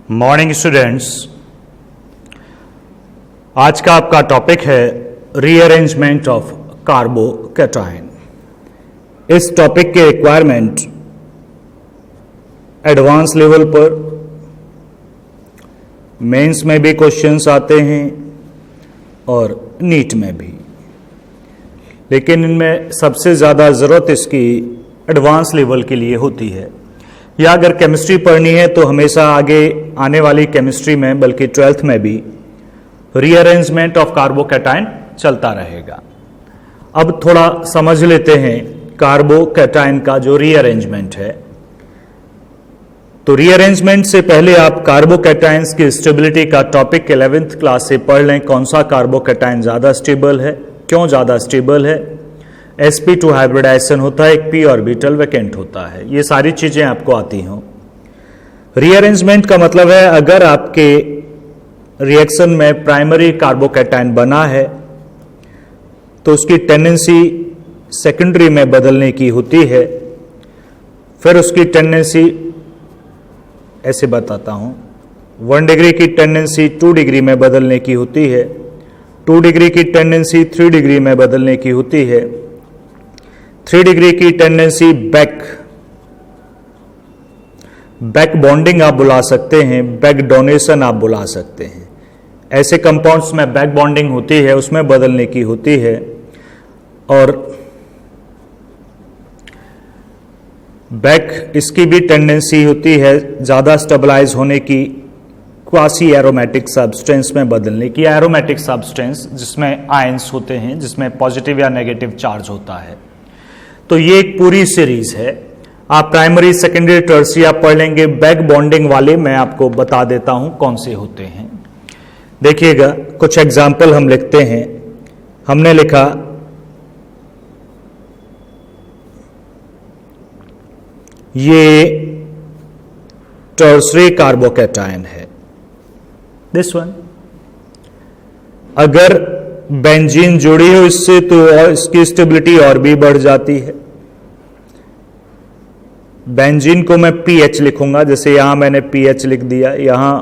Morning students, आज का आपका टॉपिक है रीअरेंजमेंट ऑफ कार्बोकैटायन। इस टॉपिक के रिक्वायरमेंट एडवांस लेवल पर मेंस में भी क्वेश्चंस आते हैं और नीट में भी, लेकिन इनमें सबसे ज़्यादा ज़रूरत इसकी एडवांस लेवल के लिए होती है। या अगर केमिस्ट्री पढ़नी है तो हमेशा आगे आने वाली केमिस्ट्री में, बल्कि 12th में भी रीअरेंजमेंट ऑफ कार्बोकैटायन चलता रहेगा। अब थोड़ा समझ लेते हैं कार्बोकैटायन का जो रीअरेंजमेंट है। तो रीअरेंजमेंट से पहले आप कार्बोकैटायंस की स्टेबिलिटी का टॉपिक 11th क्लास से पढ़ लें। कौन सा कार्बोकैटायन ज़्यादा स्टेबल है, क्यों ज़्यादा स्टेबल है, sp2 हाइब्रिडाइजेशन होता है, एक p ऑर्बिटल वैकेंट होता है, ये सारी चीजें आपको आती हों। रीअरेंजमेंट का मतलब है अगर आपके रिएक्शन में प्राइमरी कार्बोकैटायन बना है तो उसकी टेंडेंसी सेकेंडरी में बदलने की होती है। फिर उसकी टेंडेंसी ऐसे बताता हूं, 1 डिग्री की टेंडेंसी 2 डिग्री में बदलने की होती है, 2 डिग्री की टेंडेंसी 3 डिग्री में बदलने की होती है, 3 डिग्री की टेंडेंसी बैक बॉन्डिंग आप बुला सकते हैं, बैक डोनेशन आप बुला सकते हैं। ऐसे कंपाउंड्स में बैक बॉन्डिंग होती है, उसमें बदलने की होती है। और बैक इसकी भी टेंडेंसी होती है ज़्यादा स्टेबलाइज होने की, क्वासी एरोमेटिक सब्सटेंस में बदलने की। एरोमेटिक सब्सटेंस जिसमें आयंस होते हैं, जिसमें पॉजिटिव या नेगेटिव चार्ज होता है। तो ये एक पूरी सीरीज है। आप प्राइमरी, सेकेंडरी, टर्शियरी आप पढ़ लेंगे। बैक बॉन्डिंग वाले मैं आपको बता देता हूं कौन से होते हैं। देखिएगा, कुछ एग्जाम्पल हम लिखते हैं। हमने लिखा ये टर्शियरी कार्बोकैटायन है, दिस वन। अगर बेंजीन जुड़ी हो इससे तो और इसकी स्टेबिलिटी और भी बढ़ जाती है। बेंजीन को मैं पीएच लिखूंगा, जैसे यहां मैंने पीएच लिख दिया, यहां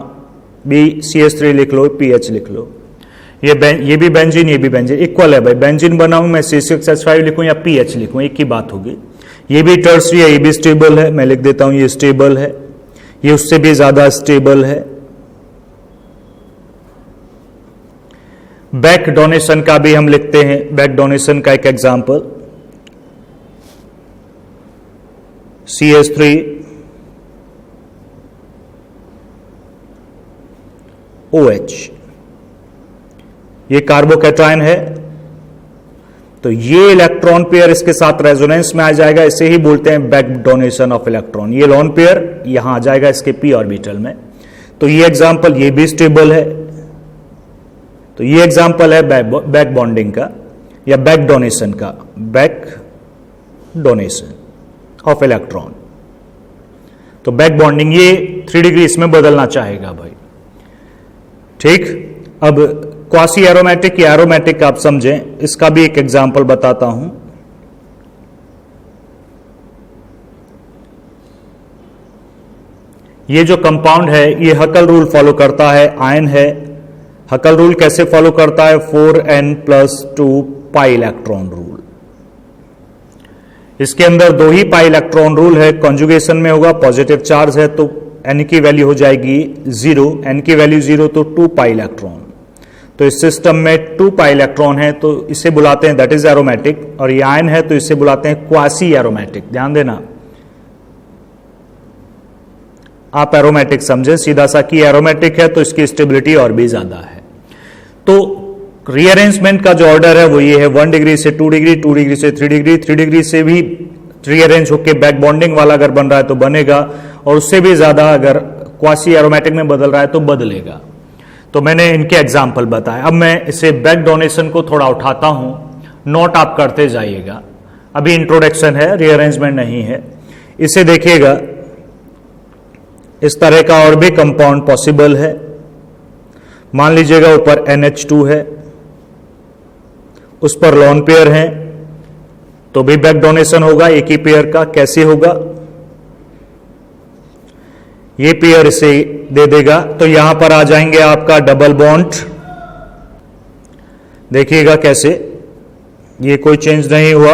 भी CH3 लिख लो, पीएच लिख लो। ये भी बेंजीन, ये भी बेंजीन, इक्वल है भाई। बेंजीन बनाऊं मैं C6H5 लिखूं या पीएच लिखूं, एक ही बात होगी। ये भी टर्शियरी है, ये भी स्टेबल है, मैं लिख देता हूं ये स्टेबल है, ये उससे भी ज्यादा स्टेबल है। बैक डोनेशन का भी हम लिखते हैं। बैक डोनेशन का एक एग्जांपल CH3 OH, ये कार्बोकैटायन है। तो ये इलेक्ट्रॉन पेयर इसके साथ रेजोनेंस में आ जाएगा, इसे ही बोलते हैं बैक डोनेशन ऑफ इलेक्ट्रॉन। ये लोन पेयर यहां आ जाएगा इसके p ऑर्बिटल में। तो ये एग्जांपल, ये भी स्टेबल है। तो ये एग्जांपल है बैक बॉन्डिंग का या बैक डोनेशन का, बैक डोनेशन ऑफ इलेक्ट्रॉन। तो बैक बॉन्डिंग, ये 3 डिग्री इसमें बदलना चाहेगा भाई, ठीक। अब क्वासी एरोमेटिक या एरोमेटिक आप समझें, इसका भी एक एग्जांपल बताता हूं। ये जो कंपाउंड है ये हकल रूल फॉलो करता है, आयन है। हकल रूल कैसे फॉलो करता है? 4n+2 pi electron rule. इसके अंदर 2 ही पाई इलेक्ट्रॉन रूल है। कॉन्जुगेशन में होगा, पॉजिटिव चार्ज है तो n की वैल्यू हो जाएगी 0, n की वैल्यू 0 तो 2 पाई इलेक्ट्रॉन। तो इस सिस्टम में 2 पाई इलेक्ट्रॉन है तो इसे बुलाते हैं, दैट इज एरोमेटिक। और ये आयन है तो इसे बुलाते हैं क्वासी एरोमेटिक। ध्यान देना, आप एरोमेटिक समझें सीधा सा कि एरोमेटिक है तो इसकी स्टेबिलिटी और भी ज्यादा है। तो रीअरेंजमेंट का जो ऑर्डर है वो ये है, 1 डिग्री से 2 डिग्री, 2 डिग्री से 3 डिग्री, 3 डिग्री से भी रीअरेंज होकर बैक बॉन्डिंग वाला अगर बन रहा है तो बनेगा, और उससे भी ज्यादा अगर क्वासी एरोमेटिक में बदल रहा है तो बदलेगा। तो मैंने इनके एग्जाम्पल बताए। अब मैं इसे बैक डोनेशन को थोड़ा उठाता हूं, नोट आप करते जाइएगा। अभी इंट्रोडक्शन है, रीअरेंजमेंट नहीं है। इसे देखिएगा, इस तरह का और भी कंपाउंड पॉसिबल है। मान लीजिएगा ऊपर NH2 है, उस पर लोन पेयर है, तो भी बैक डोनेशन होगा एक ही पेयर का। कैसे होगा? ये पेयर इसे दे देगा, तो यहां पर आ जाएंगे आपका डबल बॉन्ड। देखिएगा कैसे, ये कोई चेंज नहीं हुआ,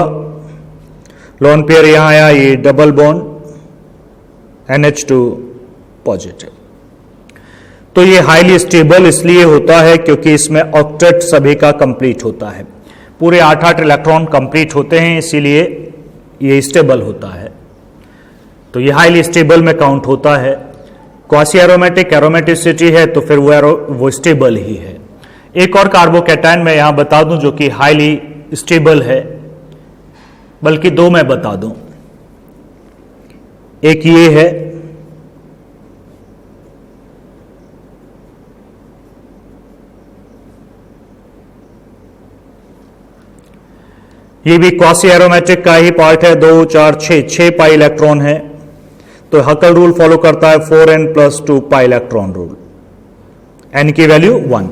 लोन पेयर यहां आया, ये डबल बॉन्ड NH2 पॉजिटिव। तो ये हाईली स्टेबल इसलिए होता है क्योंकि इसमें ऑक्टेट सभी का कंप्लीट होता है, पूरे 8-8 इलेक्ट्रॉन कंप्लीट होते हैं, इसीलिए ये स्टेबल होता है। तो ये हाईली स्टेबल में काउंट होता है। क्वासी एरोमेटिक एरोमेटिसिटी है तो फिर वो स्टेबल ही है। एक और कार्बोकैटायन मैं यहां बता दूं जो कि हाईली स्टेबल है, बल्कि दो मैं बता दूं। एक ये है, ये भी क्वासी एरोमेटिक का ही पार्ट है, 2, 4, 6 पाई इलेक्ट्रॉन है, तो हकल रूल फॉलो करता है 4n+2 pi electron rule, n की वैल्यू 1।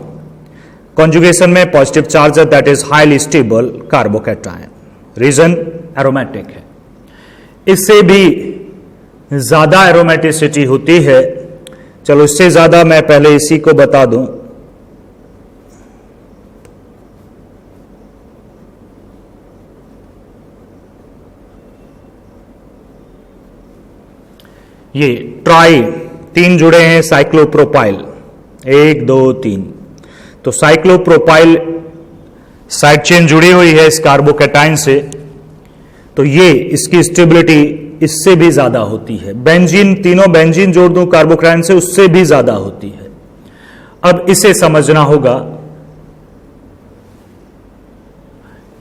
कॉन्जुगेशन में पॉजिटिव चार्ज है, that is highly stable carbocation, reason aromatic है। इससे भी ज्यादा एरोमेटिसिटी होती है, चलो इससे ज्यादा मैं पहले इसी को बता दूं। ये ट्राई 3 जुड़े हैं साइक्लोप्रोपाइल, 1, 2, 3, तो साइक्लोप्रोपाइल साइड चेन जुड़ी हुई है इस कार्बोकैटायन से, तो ये इसकी स्टेबिलिटी इससे भी ज्यादा होती है। बेंजीन, तीनों बेंजीन जोड़ दूं कार्बोकैटायन से, उससे भी ज्यादा होती है। अब इसे समझना होगा,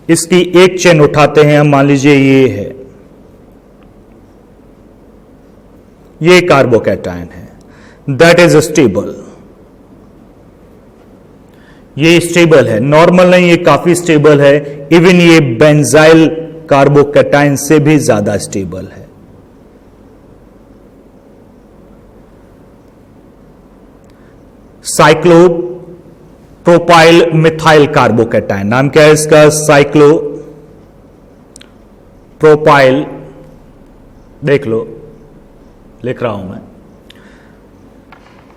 इसकी एक चेन उठाते हैं हम, मान लीजिए ये है, ये कार्बोकैटायन है, दैट इज स्टेबल, ये स्टेबल है, नॉर्मल नहीं, ये काफी स्टेबल है, इवन ये बेंजाइल कार्बोकैटायन से भी ज्यादा स्टेबल है। साइक्लोप्रोपाइल मिथाइल कार्बोकैटायन, नाम क्या है इसका? साइक्लोप्रोपाइल, देख लो लिख रहा हूं मैं,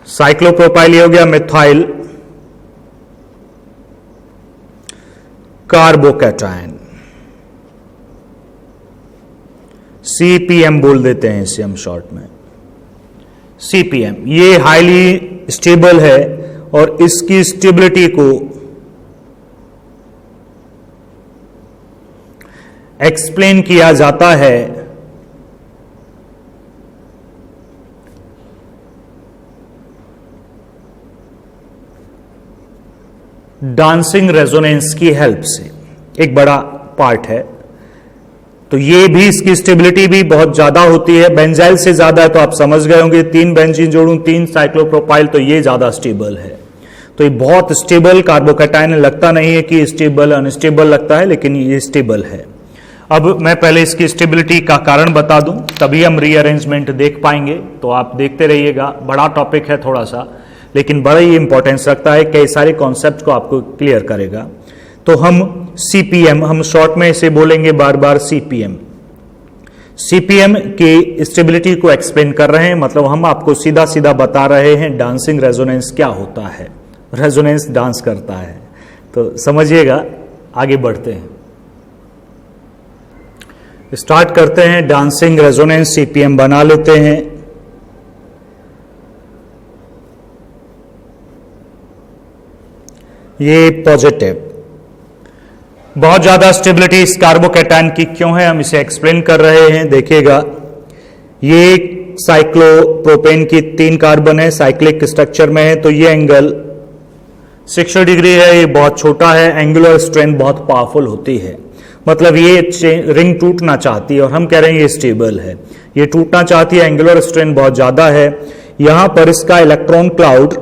साइक्लोप्रोपाइल ये हो गया मिथाइल कार्बोकैटायन, CPM बोल देते हैं इसे हम शॉर्ट में, CPM। ये हाईली स्टेबल है और इसकी स्टेबिलिटी को एक्सप्लेन किया जाता है डांसिंग रेजोनेंस की हेल्प से, एक बड़ा पार्ट है। तो ये भी, इसकी स्टेबिलिटी भी बहुत ज्यादा होती है, बेंजाइल से ज्यादा है, तो आप समझ गए होंगे 3 बेंजीन जोड़ूं 3 साइक्लोप्रोपाइल, तो ये ज्यादा स्टेबल है। तो ये बहुत स्टेबल कार्बोकैटायन, लगता नहीं है कि स्टेबल अनस्टेबल लगता है, लेकिन ये स्टेबल है। अब मैं पहले इसकी स्टेबिलिटी का कारण बता दूं, तभी हम रीअरेंजमेंट देख पाएंगे। तो आप देखते रहिएगा, बड़ा टॉपिक है थोड़ा सा, लेकिन बड़ा ही इंपॉर्टेंस रखता है, कई सारे कॉन्सेप्ट को आपको क्लियर करेगा। तो हम CPM, हम शॉर्ट में इसे बोलेंगे बार बार CPM की स्टेबिलिटी को एक्सप्लेन कर रहे हैं, मतलब हम आपको सीधा सीधा बता रहे हैं डांसिंग रेजोनेंस क्या होता है, रेजोनेंस डांस करता है। तो समझिएगा, आगे बढ़ते हैं, स्टार्ट करते हैं। डांसिंग रेजोनेंस CPM बना लेते हैं। ये पॉजिटिव, बहुत ज्यादा स्टेबिलिटी इस कार्बोकैटायन की क्यों है, हम इसे एक्सप्लेन कर रहे हैं। देखिएगा, ये साइक्लोप्रोपेन की 3 कार्बन है, साइक्लिक स्ट्रक्चर में है, तो ये एंगल 60 डिग्री है, ये बहुत छोटा है, एंगुलर स्ट्रेंथ बहुत पावरफुल होती है, मतलब ये रिंग टूटना चाहती है और हम कह रहे हैं ये स्टेबल है। ये टूटना चाहती है, एंगुलर स्ट्रेंथ बहुत ज्यादा है। यहां पर इसका इलेक्ट्रॉन क्लाउड,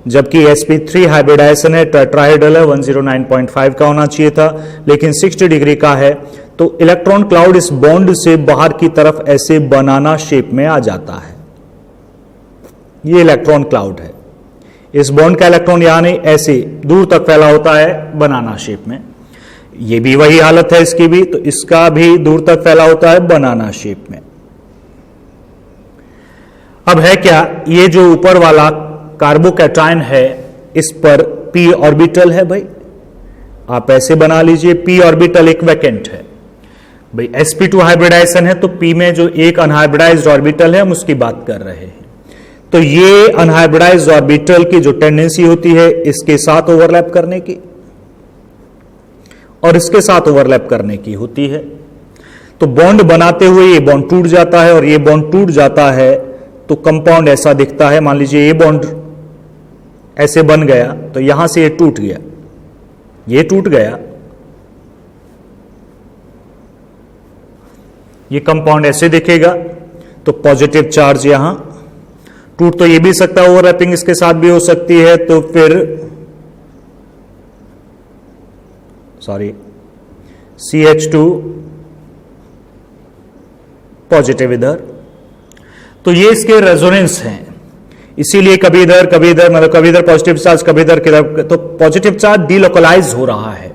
जबकि sp3 हाइब्रिडाइजेशन है, टेट्राहेड्रल है, 109.5 का होना चाहिए था, लेकिन 60 डिग्री का है, तो इलेक्ट्रॉन क्लाउड इस बॉन्ड से बाहर की तरफ ऐसे बनाना शेप में आ जाता है। ये इलेक्ट्रॉन क्लाउड है, इस बॉन्ड का इलेक्ट्रॉन यहां नहीं, ऐसे दूर तक फैला होता है बनाना शेप में। ये भी वही हालत है इसकी भी, तो इसका भी दूर तक फैला होता है बनाना शेप में। अब है क्या, ये जो ऊपर वाला कार्बोकैटायन है इस पर p ऑर्बिटल है भाई, आप ऐसे बना लीजिए, p ऑर्बिटल एक वैकेंट है भाई, sp2 हाइब्रिडाइजेशन है तो p में जो एक अनहाइब्रिडाइज्ड ऑर्बिटल है हम उसकी बात कर रहे हैं। तो ये अनहाइब्रिडाइज्ड ऑर्बिटल की जो टेंडेंसी होती है इसके साथ ओवरलैप करने की और इसके साथ ओवरलैप करने की होती है। तो बॉन्ड बनाते हुए ये बॉन्ड टूट जाता है और ये बॉन्ड टूट जाता है तो कंपाउंड ऐसा दिखता है। मान लीजिए ये बॉन्ड ऐसे बन गया तो यहां से ये टूट गया, ये टूट गया, ये कंपाउंड ऐसे दिखेगा तो पॉजिटिव चार्ज यहां टूट तो ये भी सकता है, ओवरलैपिंग इसके साथ भी हो सकती है, तो फिर CH2 पॉजिटिव इधर, तो ये इसके रेजोनेंस हैं। इसीलिए कभी इधर मतलब कभी इधर पॉजिटिव चार्ज कभी इधर किधर, तो पॉजिटिव चार्ज डीलोकलाइज हो रहा है,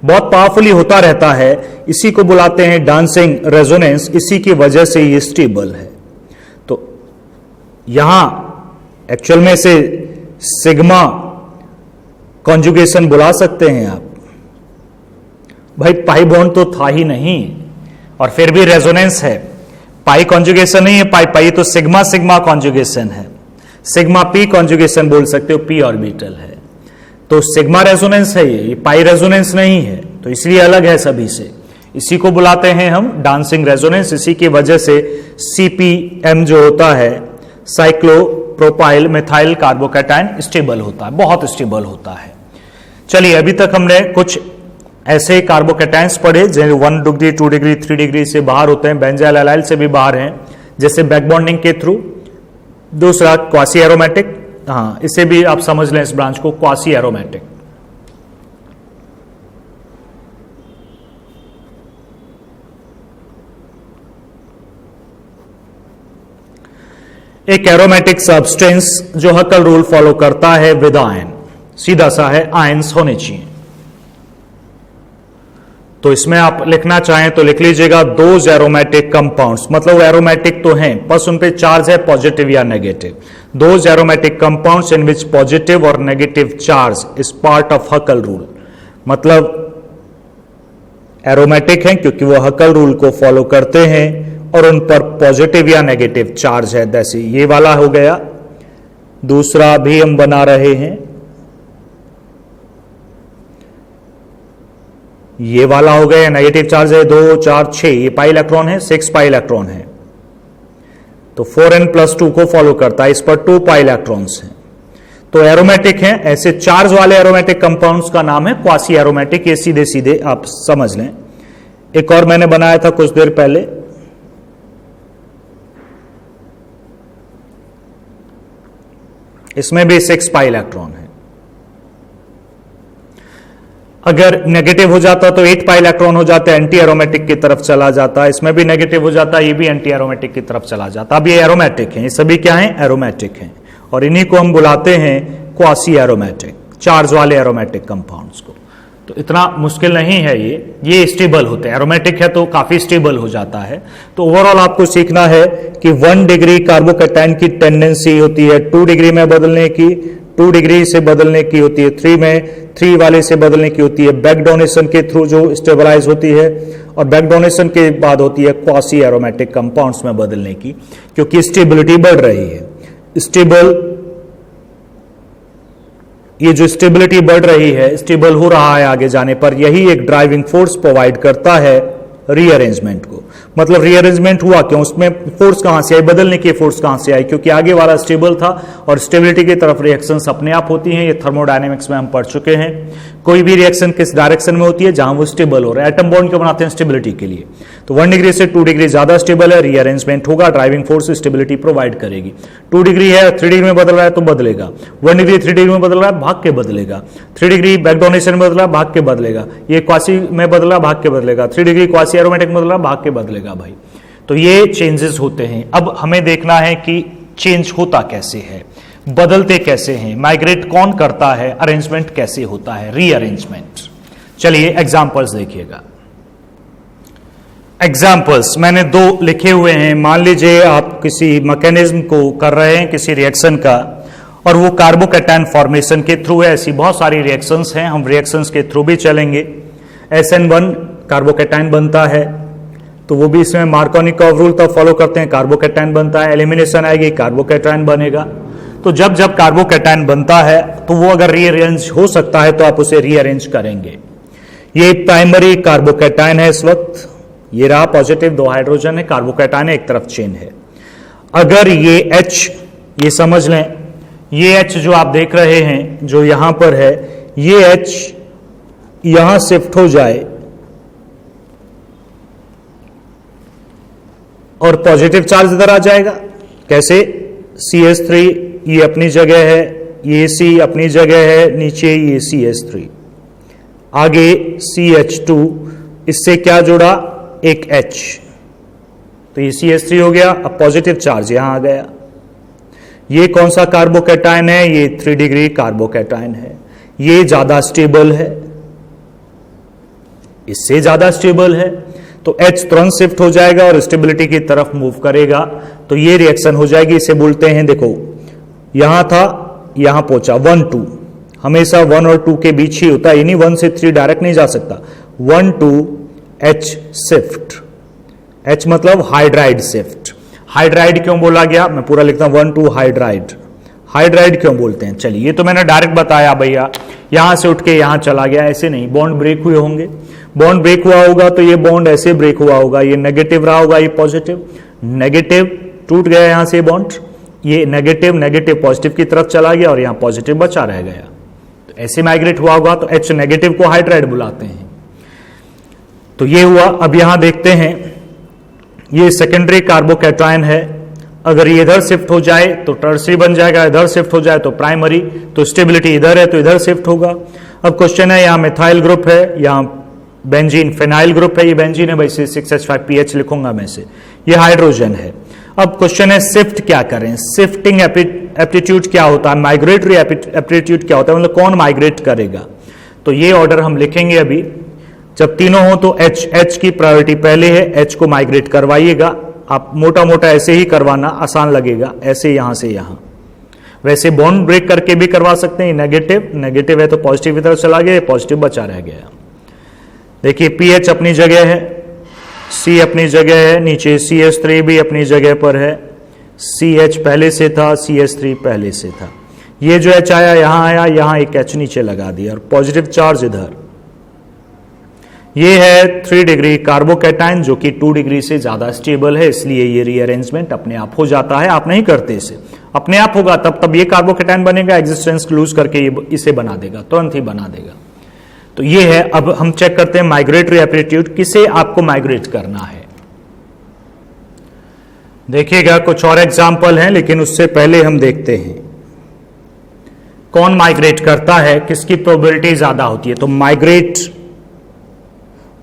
बहुत पावरफुली होता रहता है। इसी को बुलाते हैं डांसिंग रेजोनेंस, इसी की वजह से ये स्टेबल है। तो यहां एक्चुअल में से सिग्मा कॉन्जुगेशन बुला सकते हैं आप भाई, पाई बॉन्ड तो था ही नहीं और फिर भी रेजोनेंस है, पाई कॉन्जुगेशन नहीं है, पाई तो सिग्मा सिग्मा कॉन्जुगेशन है, सिग्मा पी कॉन्जुगेशन बोल सकते हो, पी ऑर्बिटल है, तो सिग्मा रेजोनेंस है ये पाई रेजोनेंस नहीं है, तो इसलिए अलग है सभी से। इसी को बुलाते हैं हम डांसिंग रेजोनेंस। इसी की वजह से CPM जो होता है साइक्लोप्रोपाइल मेथाइल कार्बोकैटायन स्टेबल होता है, बहुत स्टेबल होता है। चलिए अभी तक हमने कुछ ऐसे कार्बोकैटायंस पढ़े जो 1 डिग्री 2 डिग्री 3 डिग्री से बाहर होते हैं, बेंजाइल एलाइल से भी बाहर हैं, जैसे बैक बॉन्डिंग के थ्रू। दूसरा क्वासी एरोमेटिक, हाँ इसे भी आप समझ लें इस ब्रांच को, क्वासी एरोमेटिक। एक एरोमेटिक सब्सटेंस जो हकल रूल फॉलो करता है विद आयन, सीधा सा है, आयंस होने चाहिए। तो इसमें आप लिखना चाहें तो लिख लीजिएगा दोज एरोमेटिक कंपाउंड्स, मतलब वो एरोमेटिक तो हैं बस उन पे चार्ज है पॉजिटिव या negative. Those aromatic compounds in which positive और negative charge is part of Huckel rule, मतलब एरोमेटिक हैं क्योंकि वो हकल रूल को फॉलो करते हैं और उन पर पॉजिटिव या नेगेटिव चार्ज है। जैसे ये वाला हो गया, दूसरा भी हम बना रहे हैं, ये वाला हो गया, नेगेटिव चार्ज है 2 4 6, ये पाई इलेक्ट्रॉन है, 6 पाई इलेक्ट्रॉन है, तो 4n+2 को फॉलो करता है, इस पर 2 पाई इलेक्ट्रॉन्स हैं, तो एरोमेटिक हैं। ऐसे चार्ज वाले एरोमेटिक कंपाउंड्स का नाम है क्वासी एरोमेटिक, ये सीधे सीधे आप समझ लें। एक और मैंने बनाया था कुछ देर पहले, इसमें भी 6 पाई इलेक्ट्रॉन है। अगर नेगेटिव हो जाता तो 8 पाई इलेक्ट्रॉन हो जाता, एंटी एरोमेटिक की तरफ चला जाता। इसमें भी नेगेटिव हो जाता, ये भी एंटी एरोमेटिक की तरफ चला जाता। अब ये एरोमेटिक हैं, ये सभी क्या हैं, एरोमेटिक हैं, और इन्हीं को हम बुलाते हैं क्वासी एरोमेटिक, चार्ज वाले एरोमेटिक कंपाउंड्स को। तो इतना मुश्किल नहीं है, ये स्टेबल होते हैं, एरोमेटिक है तो काफी स्टेबल हो जाता है। तो ओवरऑल आपको सीखना है कि 1 डिग्री कार्बोकैटायन की टेंडेंसी होती है 2 डिग्री में बदलने की, 2 डिग्री से बदलने की होती है 3 में, 3 वाले से बदलने की होती है बैक डोनेशन के थ्रू जो स्टेबलाइज होती है, और बैक डोनेशन के बाद होती है क्वासी एरोमेटिक कंपाउंड्स में बदलने की, क्योंकि स्टेबिलिटी बढ़ रही है। ये जो स्टेबिलिटी बढ़ रही है, स्टेबल हो रहा है आगे जाने पर, यही एक ड्राइविंग फोर्स प्रोवाइड करता है रीअरेंजमेंट को। मतलब रीअरेंजमेंट हुआ क्यों, उसमें फोर्स कहां से आई, बदलने की फोर्स कहां से आई, क्योंकि आगे वाला स्टेबल था और स्टेबिलिटी की तरफ रिएक्शंस अपने आप होती हैं। ये थर्मोडायनेमिक्स में हम पढ़ चुके हैं। कोई भी रिएक्शन किस डायरेक्शन में होती है, जहां वो स्टेबल हो रहा है। एटम बॉन्ड क्यों बनाते हैं, स्टेबिलिटी के लिए। तो 1 डिग्री से 2 डिग्री ज्यादा स्टेबल है, रीअरेंजमेंट होगा, ड्राइविंग फोर्स स्टेबिलिटी प्रोवाइड करेगी। 2 डिग्री है, 3 डिग्री में बदल रहा है तो बदलेगा, 1 डिग्री 3 डिग्री में बदल रहा है भाग के बदलेगा, 3 डिग्री बैक डोनेशन में बदला भाग के बदलेगा, ये क्वासी में बदला भाग के बदलेगा, 3 डिग्री क्वासी एरोमेटिक में बदला भाग के बदलेगा भाई। तो ये चेंजेस होते हैं। अब हमें देखना है कि चेंज होता कैसे है, बदलते कैसे हैं, माइग्रेट कौन करता है, अरेंजमेंट कैसे होता है, रीअरेंजमेंट। चलिए एग्जांपल्स देखिएगा। एग्जाम्पल्स मैंने दो लिखे हुए हैं। मान लीजिए आप किसी मैकेनिज्म को कर रहे हैं, किसी रिएक्शन का, और वो कार्बोकैटायन फॉर्मेशन के थ्रू है। ऐसी बहुत सारी रिएक्शंस हैं, हम रिएक्शंस के थ्रू भी चलेंगे। SN1 कार्बोकैटायन बनता है, तो वो भी इसमें मार्कोनिकॉव रूल तो फॉलो करते हैं, कार्बोकैटायन बनता है। एलिमिनेशन आएगी, कार्बोकैटायन बनेगा। तो जब जब कार्बोकैटायन बनता है तो वो अगर रीअरेंज हो सकता है तो आप उसे रीअरेंज करेंगे। ये प्राइमरी कार्बोकैटायन है इस वक्त, ये रहा पॉजिटिव, 2 हाइड्रोजन है, कार्बोकैटायन एक तरफ चेन है। अगर ये H, ये समझ लें, ये H जो आप देख रहे हैं जो यहां पर है, ये H यहां शिफ्ट हो जाए और पॉजिटिव चार्ज इधर आ जाएगा। कैसे? CH3 ये अपनी जगह है, ये C अपनी जगह है, नीचे ये CH3, आगे CH2, इससे क्या जुड़ा? एक H, तो ये CH3 हो गया। अब पॉजिटिव चार्ज यहां आ गया। ये कौन सा कार्बोकैटायन है? ये 3 डिग्री कार्बोकैटायन है। ये ज्यादा स्टेबल है, इससे ज्यादा स्टेबल है, तो H तुरंत शिफ्ट हो जाएगा और स्टेबिलिटी की तरफ मूव करेगा, तो ये रिएक्शन हो जाएगी। इसे बोलते हैं, देखो यहां था, यहां पहुंचा, 1 2, हमेशा 1 और 2 के बीच ही होता है, यानी 1 से 3 डायरेक्ट नहीं जा सकता। 1 2 H शिफ्ट, H मतलब हाइड्राइड शिफ्ट। हाइड्राइड क्यों बोला गया? मैं पूरा लिखता हूं, 1 2 हाइड्राइड। हाइड्राइड क्यों बोलते हैं? चलिए, ये तो मैंने डायरेक्ट बताया भैया, यहां से उठ के यहां चला गया, ऐसे नहीं। बॉन्ड ब्रेक हुए होंगे, बॉन्ड ब्रेक हुआ होगा तो ये बॉन्ड ऐसे ब्रेक हुआ होगा, ये नेगेटिव रहा होगा, ये पॉजिटिव, नेगेटिव टूट गया यहां से बॉन्ड, ये नेगेटिव नेगेटिव पॉजिटिव की तरफ चला गया और यहां पॉजिटिव बचा रह गया, तो ऐसे माइग्रेट हुआ होगा, तो H नेगेटिव को हाइड्राइड बुलाते हैं। तो ये हुआ। अब यहां देखते हैं, ये सेकेंडरी कार्बोकैटायन है, अगर ये इधर शिफ्ट हो जाए तो टर्सरी बन जाएगा, इधर शिफ्ट हो जाए तो प्राइमरी, तो स्टेबिलिटी इधर है तो इधर शिफ्ट होगा। अब क्वेश्चन है, यहां मिथाइल ग्रुप है, यहां बेंजीन फेनाइल ग्रुप है, ये बेंजीन है, वैसे 6H5PH लिखूंगा मैं से, ये हाइड्रोजन है। अब क्वेश्चन है शिफ्ट क्या करें? शिफ्टिंग एप्टीट्यूड क्या होता है? माइग्रेटरी एप्टीट्यूड क्या होता है? मतलब कौन माइग्रेट करेगा? तो ये ऑर्डर हम लिखेंगे अभी। जब तीनों हो तो H की प्रायोरिटी पहले है, H को माइग्रेट करवाइएगा। आप मोटा मोटा ऐसे ही करवाना, आसान लगेगा, ऐसे यहां से यहां। वैसे बॉन्ड ब्रेक करके भी करवा सकते हैं। नेगेटिव नेगेटिव है तो पॉजिटिव की तरफ चला गया, पॉजिटिव बचा रह गया। देखिए PH अपनी जगह है, C अपनी जगह है, नीचे CH3 भी अपनी जगह पर है, CH पहले से था, CH3 पहले से था। ये जो H आया यहां आया, यहां एक H नीचे लगा दिया और पॉजिटिव चार्ज इधर। ये है 3 डिग्री कार्बोकैटायन जो कि 2 डिग्री से ज्यादा स्टेबल है, इसलिए ये रीअरेंजमेंट अपने आप हो जाता है। आप नहीं करते इसे, अपने आप होगा, तब ये कार्बोकैटायन बनेगा, एग्जिस्टेंस लूज करके इसे बना देगा, तुरंत ही बना देगा। तो ये है। अब हम चेक करते हैं माइग्रेटरी एप्टीट्यूड, किसे आपको माइग्रेट करना है। देखिएगा कुछ और एग्जाम्पल हैं, लेकिन उससे पहले हम देखते हैं कौन माइग्रेट करता है, किसकी प्रोबेबिलिटी ज्यादा होती है। तो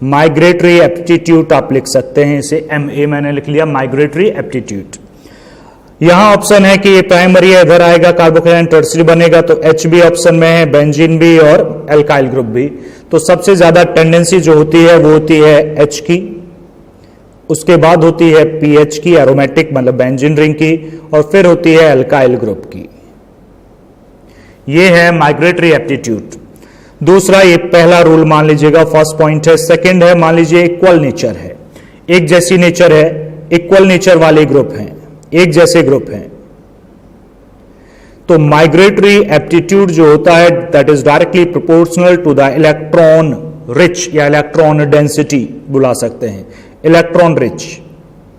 माइग्रेटरी एप्टीट्यूड आप लिख सकते हैं, इसे MA मैंने लिख लिया, माइग्रेटरी एप्टीट्यूड। यहां ऑप्शन है कि ये प्राइमरी है, इधर आएगा कार्बोकैटायन, टर्सरी बनेगा, तो H भी ऑप्शन में है, बेंजीन भी और एल्काइल ग्रुप भी। तो सबसे ज्यादा टेंडेंसी जो होती है वो होती है H की, उसके बाद होती है PH की, एरोमेटिक मतलब बेंजीन रिंग की, और फिर होती है एल्काइल ग्रुप की। ये है माइग्रेटरी एप्टीट्यूड। दूसरा, ये पहला रूल मान लीजिएगा, फर्स्ट पॉइंट है। सेकंड है, मान लीजिए इक्वल नेचर है, एक जैसी नेचर है, इक्वल नेचर वाले ग्रुप हैं, एक जैसे ग्रुप हैं, तो माइग्रेटरी एप्टीट्यूड जो होता है that is directly proportional to the electron rich या इलेक्ट्रॉन डेंसिटी बुला सकते हैं। इलेक्ट्रॉन रिच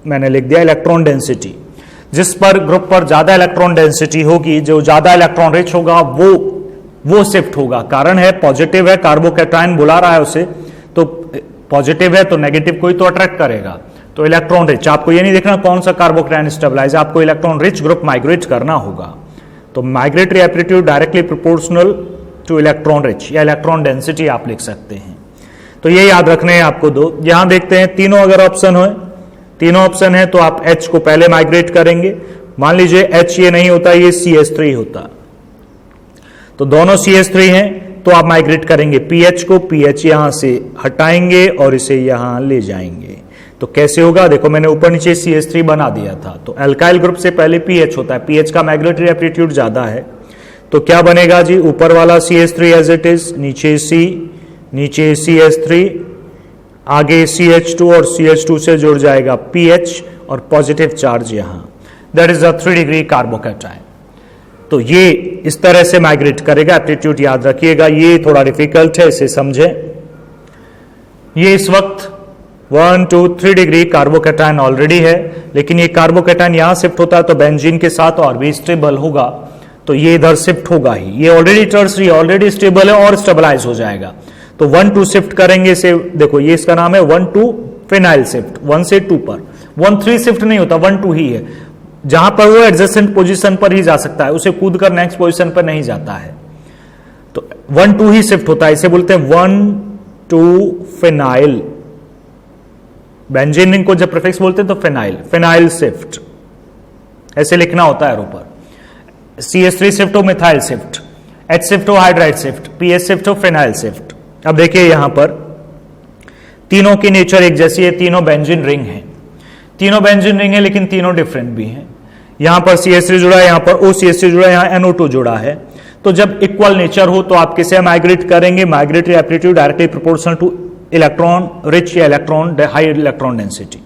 मैंने लिख दिया, इलेक्ट्रॉन डेंसिटी। जिस पर ग्रुप पर ज्यादा इलेक्ट्रॉन डेंसिटी होगी, जो ज्यादा इलेक्ट्रॉन रिच होगा वो शिफ्ट होगा। कारण है पॉजिटिव है, कार्बोकैटायन बुला रहा है उसे, तो पॉजिटिव है तो नेगेटिव को ही तो अट्रैक्ट करेगा। तो इलेक्ट्रॉन रिच, आपको ये नहीं देखना कौन सा कार्बोकैटायन स्टेबलाइज, आपको इलेक्ट्रॉन रिच ग्रुप माइग्रेट करना होगा। तो migratory aptitude directly proportional two electron rich या इलेक्ट्रॉन डेंसिटी आप लिख सकते हैं। तो ये याद रखने हैं आपको दो। यहां देखते हैं तीनों अगर ऑप्शन हो, तीनों ऑप्शन है तो आप H को पहले माइग्रेट करेंगे। मान लीजिए H ये नहीं होता, ये CH3 होता, तो दोनों CH3 हैं तो आप माइग्रेट करेंगे PH को, PH यहां से हटाएंगे और इसे यहां ले जाएंगे। तो कैसे होगा, देखो मैंने ऊपर नीचे CH3 बना दिया था। तो अल्काइल ग्रुप से पहले pH होता है, pH का मैग्नेटरी एप्टीट्यूड ज्यादा है, तो क्या बनेगा जी, ऊपर वाला CH3 एज इट इज, नीचे C, नीचे CH3, आगे CH2 और CH2 से जुड़ जाएगा pH और पॉजिटिव चार्ज यहां, that is a 3 degree carbocation. तो ये इस तरह से माइग्रेट करेगा, एप्टीट्यूड याद रखिएगा, ये थोड़ा डिफिकल्ट है, इसे समझें। ये इस वक्त 1 2 3 डिग्री कार्बोकैटायन ऑलरेडी है, लेकिन ये कार्बोकैटायन यहां शिफ्ट होता है तो बेंजीन के साथ और भी स्टेबल होगा, तो ये इधर शिफ्ट होगा ही। ये ऑलरेडी टर्सरी, ऑलरेडी स्टेबल है और स्टेबलाइज हो जाएगा। तो 1 2 शिफ्ट करेंगे से, देखो ये इसका नाम है 1 2 फिनाइल शिफ्ट, 1 से 2 पर। 1 3 शिफ्ट नहीं होता, 1 2 ही है। जहां पर वो एडजेसेंट पोजीशन पर ही जा सकता है, उसे कूद कर नेक्स्ट पोजीशन पर नहीं जाता है। तो 1 2 ही शिफ्ट होता है, इसे बोलते हैं 1 2 फिनाइल। बेंजीन रिंग को जब प्रीफिक्स बोलते हैं तो फिनाइल, फिनाइल शिफ्ट ऐसे लिखना होता है ऊपर। CH3 शिफ्ट हो मिथाइल शिफ्ट, H शिफ्ट हो हाइड्राइड शिफ्ट, PS शिफ्ट हो फिनाइल शिफ्ट। अब देखिए यहां पर तीनों की नेचर एक जैसी है, तीनों बेंजीन रिंग है, तीनों बेंजीन रिंग है, लेकिन तीनों डिफरेंट भी हैं। यहां पर CH3 जुड़ा है, यहां पर OCH3 जुड़ा है, यहां NO2 जुड़ा है। तो जब इक्वल नेचर हो तो आप किसे माइग्रेट करेंगे, migratory aptitude directly proportional two electron rich या इलेक्ट्रॉन हाई इलेक्ट्रॉन डेंसिटी।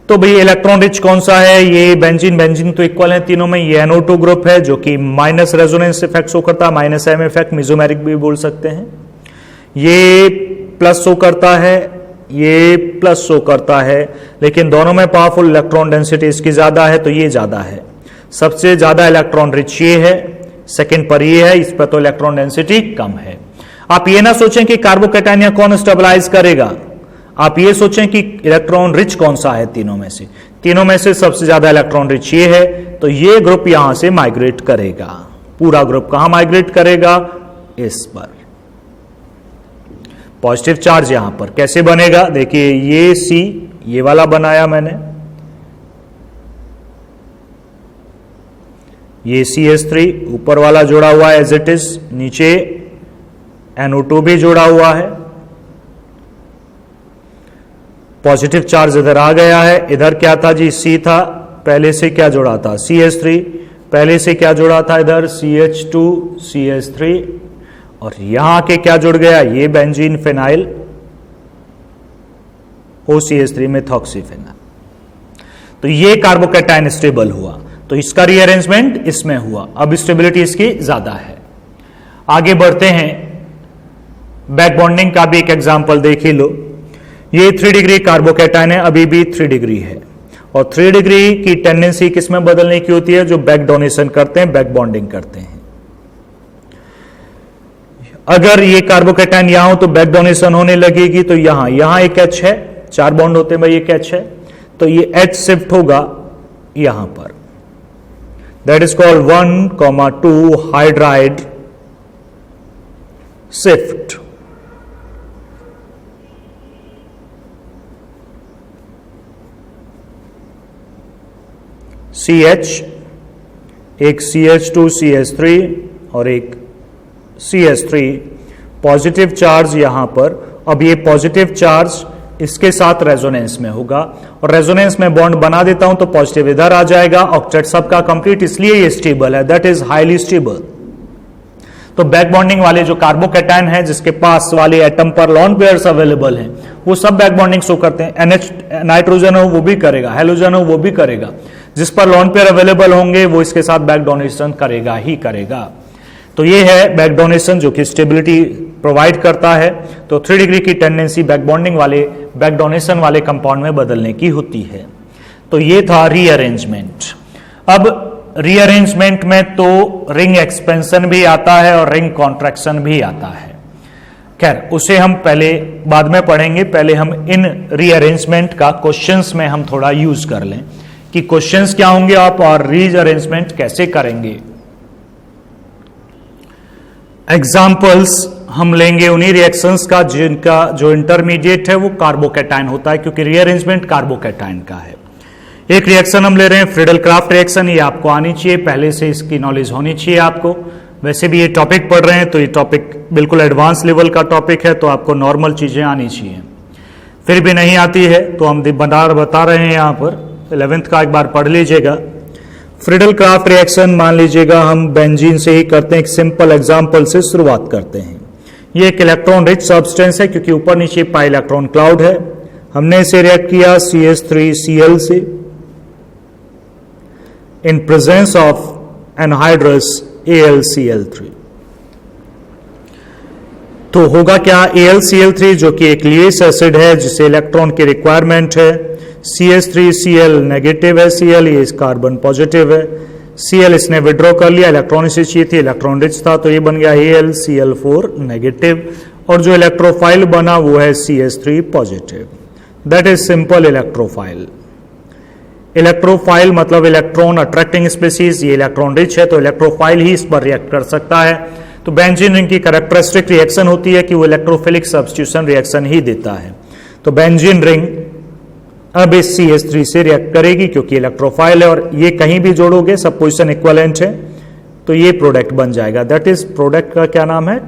तो भाई इलेक्ट्रॉन रिच कौन सा है, ये बेंजीन तो इक्वल है तीनों में। ये NO2 ग्रुप है जो कि माइनस रेजोनेंस इफेक्ट शो करता है, माइनस M इफेक्ट, मिजोमेरिक भी बोल सकते हैं। ये प्लस शो करता है, ये प्लस शो करता है, लेकिन दोनों में पावरफुल इलेक्ट्रॉन डेंसिटी इसकी ज्यादा है, तो ये ज्यादा है। सबसे ज्यादा इलेक्ट्रॉन रिच ये है, सेकंड पर ये है, इस पर तो इलेक्ट्रॉन डेंसिटी कम है। आप ये ना सोचें कि कार्बोकैटायन या कौन स्टेबलाइज करेगा, आप ये सोचें कि इलेक्ट्रॉन रिच कौन सा है तीनों में से। तीनों में से सबसे ज्यादा इलेक्ट्रॉन रिच ये है, तो ये ग्रुप यहां से माइग्रेट करेगा। पूरा ग्रुप कहां माइग्रेट करेगा, इस पर। पॉजिटिव चार्ज यहां पर कैसे बनेगा, देखिए ये C, ये वाला बनाया मैंने, ये CH3 ऊपर वाला जुड़ा हुआ है एज इट इज, नीचे NO2 भी जुड़ा हुआ है। पॉजिटिव चार्ज इधर आ गया है, इधर क्या था जी, C था, पहले से क्या जुड़ा था, CH3, पहले से क्या जुड़ा था इधर, CH2 CH3, और यहां के क्या जुड़ गया, ये बेंजीन फिनाइल OCH3 मेथॉक्सीफिनाइल। तो ये कार्बोकैटायन स्टेबल हुआ, तो इसका रीअरेंजमेंट इसमें हुआ। अब स्टेबिलिटी इसकी ज्यादा है। आगे बढ़ते हैं, बैक बॉन्डिंग का भी एक एग्जांपल देख ही लो। ये 3 डिग्री कार्बोकैटायन है, अभी भी 3 डिग्री है, और 3 डिग्री की टेंडेंसी किसमें बदलने की होती है, जो बैक डोनेशन करते हैं, बैक बॉन्डिंग करते हैं। अगर ये कार्बोकैटायन यहां हो तो बैक डोनेशन होने लगेगी, तो यहां एक H है, 4 बॉन्ड होते हैं भाई, एक H है, तो ये H शिफ्ट होगा यहां पर, that is called 1,2 hydride shift. CH, एक CH2 CH3 और एक CH3, पॉजिटिव चार्ज यहां पर। अब ये पॉजिटिव चार्ज इसके साथ रेजोनेंस में होगा, और रेजोनेंस में बॉन्ड बना देता हूं तो पॉजिटिव इधर आ जाएगा, ऑक्टेट सबका कंप्लीट, इसलिए ये स्टेबल है, दैट इज हाईली स्टेबल। तो बैक बॉन्डिंग वाले जो कार्बोकैटायन है जिसके पास वाले एटम पर लॉन पेयर्स अवेलेबल हैं, वो सब बैक बॉन्डिंग शो करते हैं। NH नाइट्रोजन हो वो भी करेगा, हेलोजन हो वो भी करेगा, जिस पर लॉन पेयर अवेलेबल होंगे वो इसके साथ बैक डोनेशन करेगा ही करेगा। तो ये है बैक डोनेशन जो कि स्टेबिलिटी प्रोवाइड करता है। तो 3 डिग्री की टेंडेंसी बैक बॉन्डिंग वाले, बैक डोनेशन वाले कंपाउंड में बदलने की होती है। तो ये था रीअरेंजमेंट। अब रीअरेंजमेंट में तो रिंग एक्सपेंशन भी आता है और रिंग कॉन्ट्रैक्शन भी आता है। खैर उसे हम पहले बाद में पढ़ेंगे, पहले हम इन रीअरेंजमेंट का क्वेश्चंस में हम थोड़ा यूज कर लें कि क्वेश्चंस क्या होंगे आप और रीअरेंजमेंट कैसे करेंगे। एग्जाम्पल्स हम लेंगे उन्हीं रिएक्शंस का जिनका जो इंटरमीडिएट है वो कार्बोकैटायन होता है, क्योंकि रीअरेंजमेंट कार्बोकैटायन का है। एक रिएक्शन हम ले रहे हैं फ्रीडल क्राफ्ट रिएक्शन, ये आपको आनी चाहिए, पहले से इसकी नॉलेज होनी चाहिए आपको। वैसे भी ये टॉपिक पढ़ रहे हैं तो ये टॉपिक बिल्कुल एडवांस लेवल का टॉपिक है, तो आपको नॉर्मल चीजें आनी चाहिए। फिर भी नहीं आती है तो हम बता रहे हैं यहां पर 11th का एक बार पढ़ लीजिएगा। फ्रीडल क्राफ्ट रिएक्शन मान लीजिएगा हम बेंजीन से ही करते हैं। एक सिंपल एग्जांपल से शुरुआत करते हैं। ये एक इलेक्ट्रॉन रिच सब्सटेंस है क्योंकि ऊपर नीचे पाई इलेक्ट्रॉन क्लाउड है। हमने इसे रिएक्ट किया CH3Cl से in presence of anhydrous AlCl3। तो होगा क्या, AlCl3 जो कि एक लीविस एसिड है जिसे इलेक्ट्रॉन की रिक्वायरमेंट है। CH3Cl नेगेटिव है, Cl ये कार्बन पॉजिटिव है। Cl इसने विड्रॉ कर लिया, इलेक्ट्रॉन इसे चाहिए थी, इलेक्ट्रॉन रिच था तो ये बन गया AlCl4 नेगेटिव, और जो इलेक्ट्रोफाइल बना वो है CH3 positive. That is simple electrophile. Electrophile मतलब इलेक्ट्रॉन अट्रैक्टिंग स्पीसीज। ये इलेक्ट्रॉन रिच है तो इलेक्ट्रोफाइल ही इस पर रिएक्ट कर सकता है। तो बेंजीन रिंग की कैरेक्टरिस्टिक रिएक्शन होती है कि वो इलेक्ट्रोफिलिक सब्स्टिट्यूशन रिएक्शन ही देता है। तो बेंजीन रिंग अब इस CH3 से रिएक्ट करेगी क्योंकि इलेक्ट्रोफाइल है, और ये कहीं भी जोड़ोगे सब पोजिशन इक्विवेलेंट है तो ये प्रोडक्ट बन जाएगा। दैट इज प्रोडक्ट का क्या नाम है,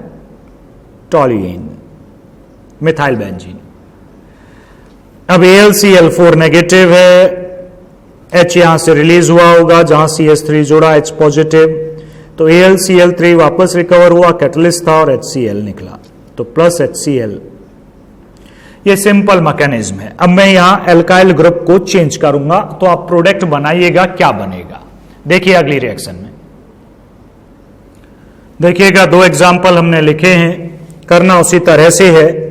टॉल्यूइन, मिथाइल बेंजीन। अब AlCl4 नेगेटिव है, H यहां से रिलीज हुआ होगा जहां CH3 जोड़ा, H पॉजिटिव, तो AlCl3 वापस रिकवर हुआ, कैटलिस्ट था और HCl निकला, तो प्लस HCl। ये सिंपल मैकेनिज्म है। अब मैं यहां एल्काइल ग्रुप को चेंज करूंगा तो आप प्रोडक्ट बनाइएगा, क्या बनेगा देखिए अगली रिएक्शन में। देखिएगा दो एग्जाम्पल हमने लिखे हैं, करना उसी तरह से है।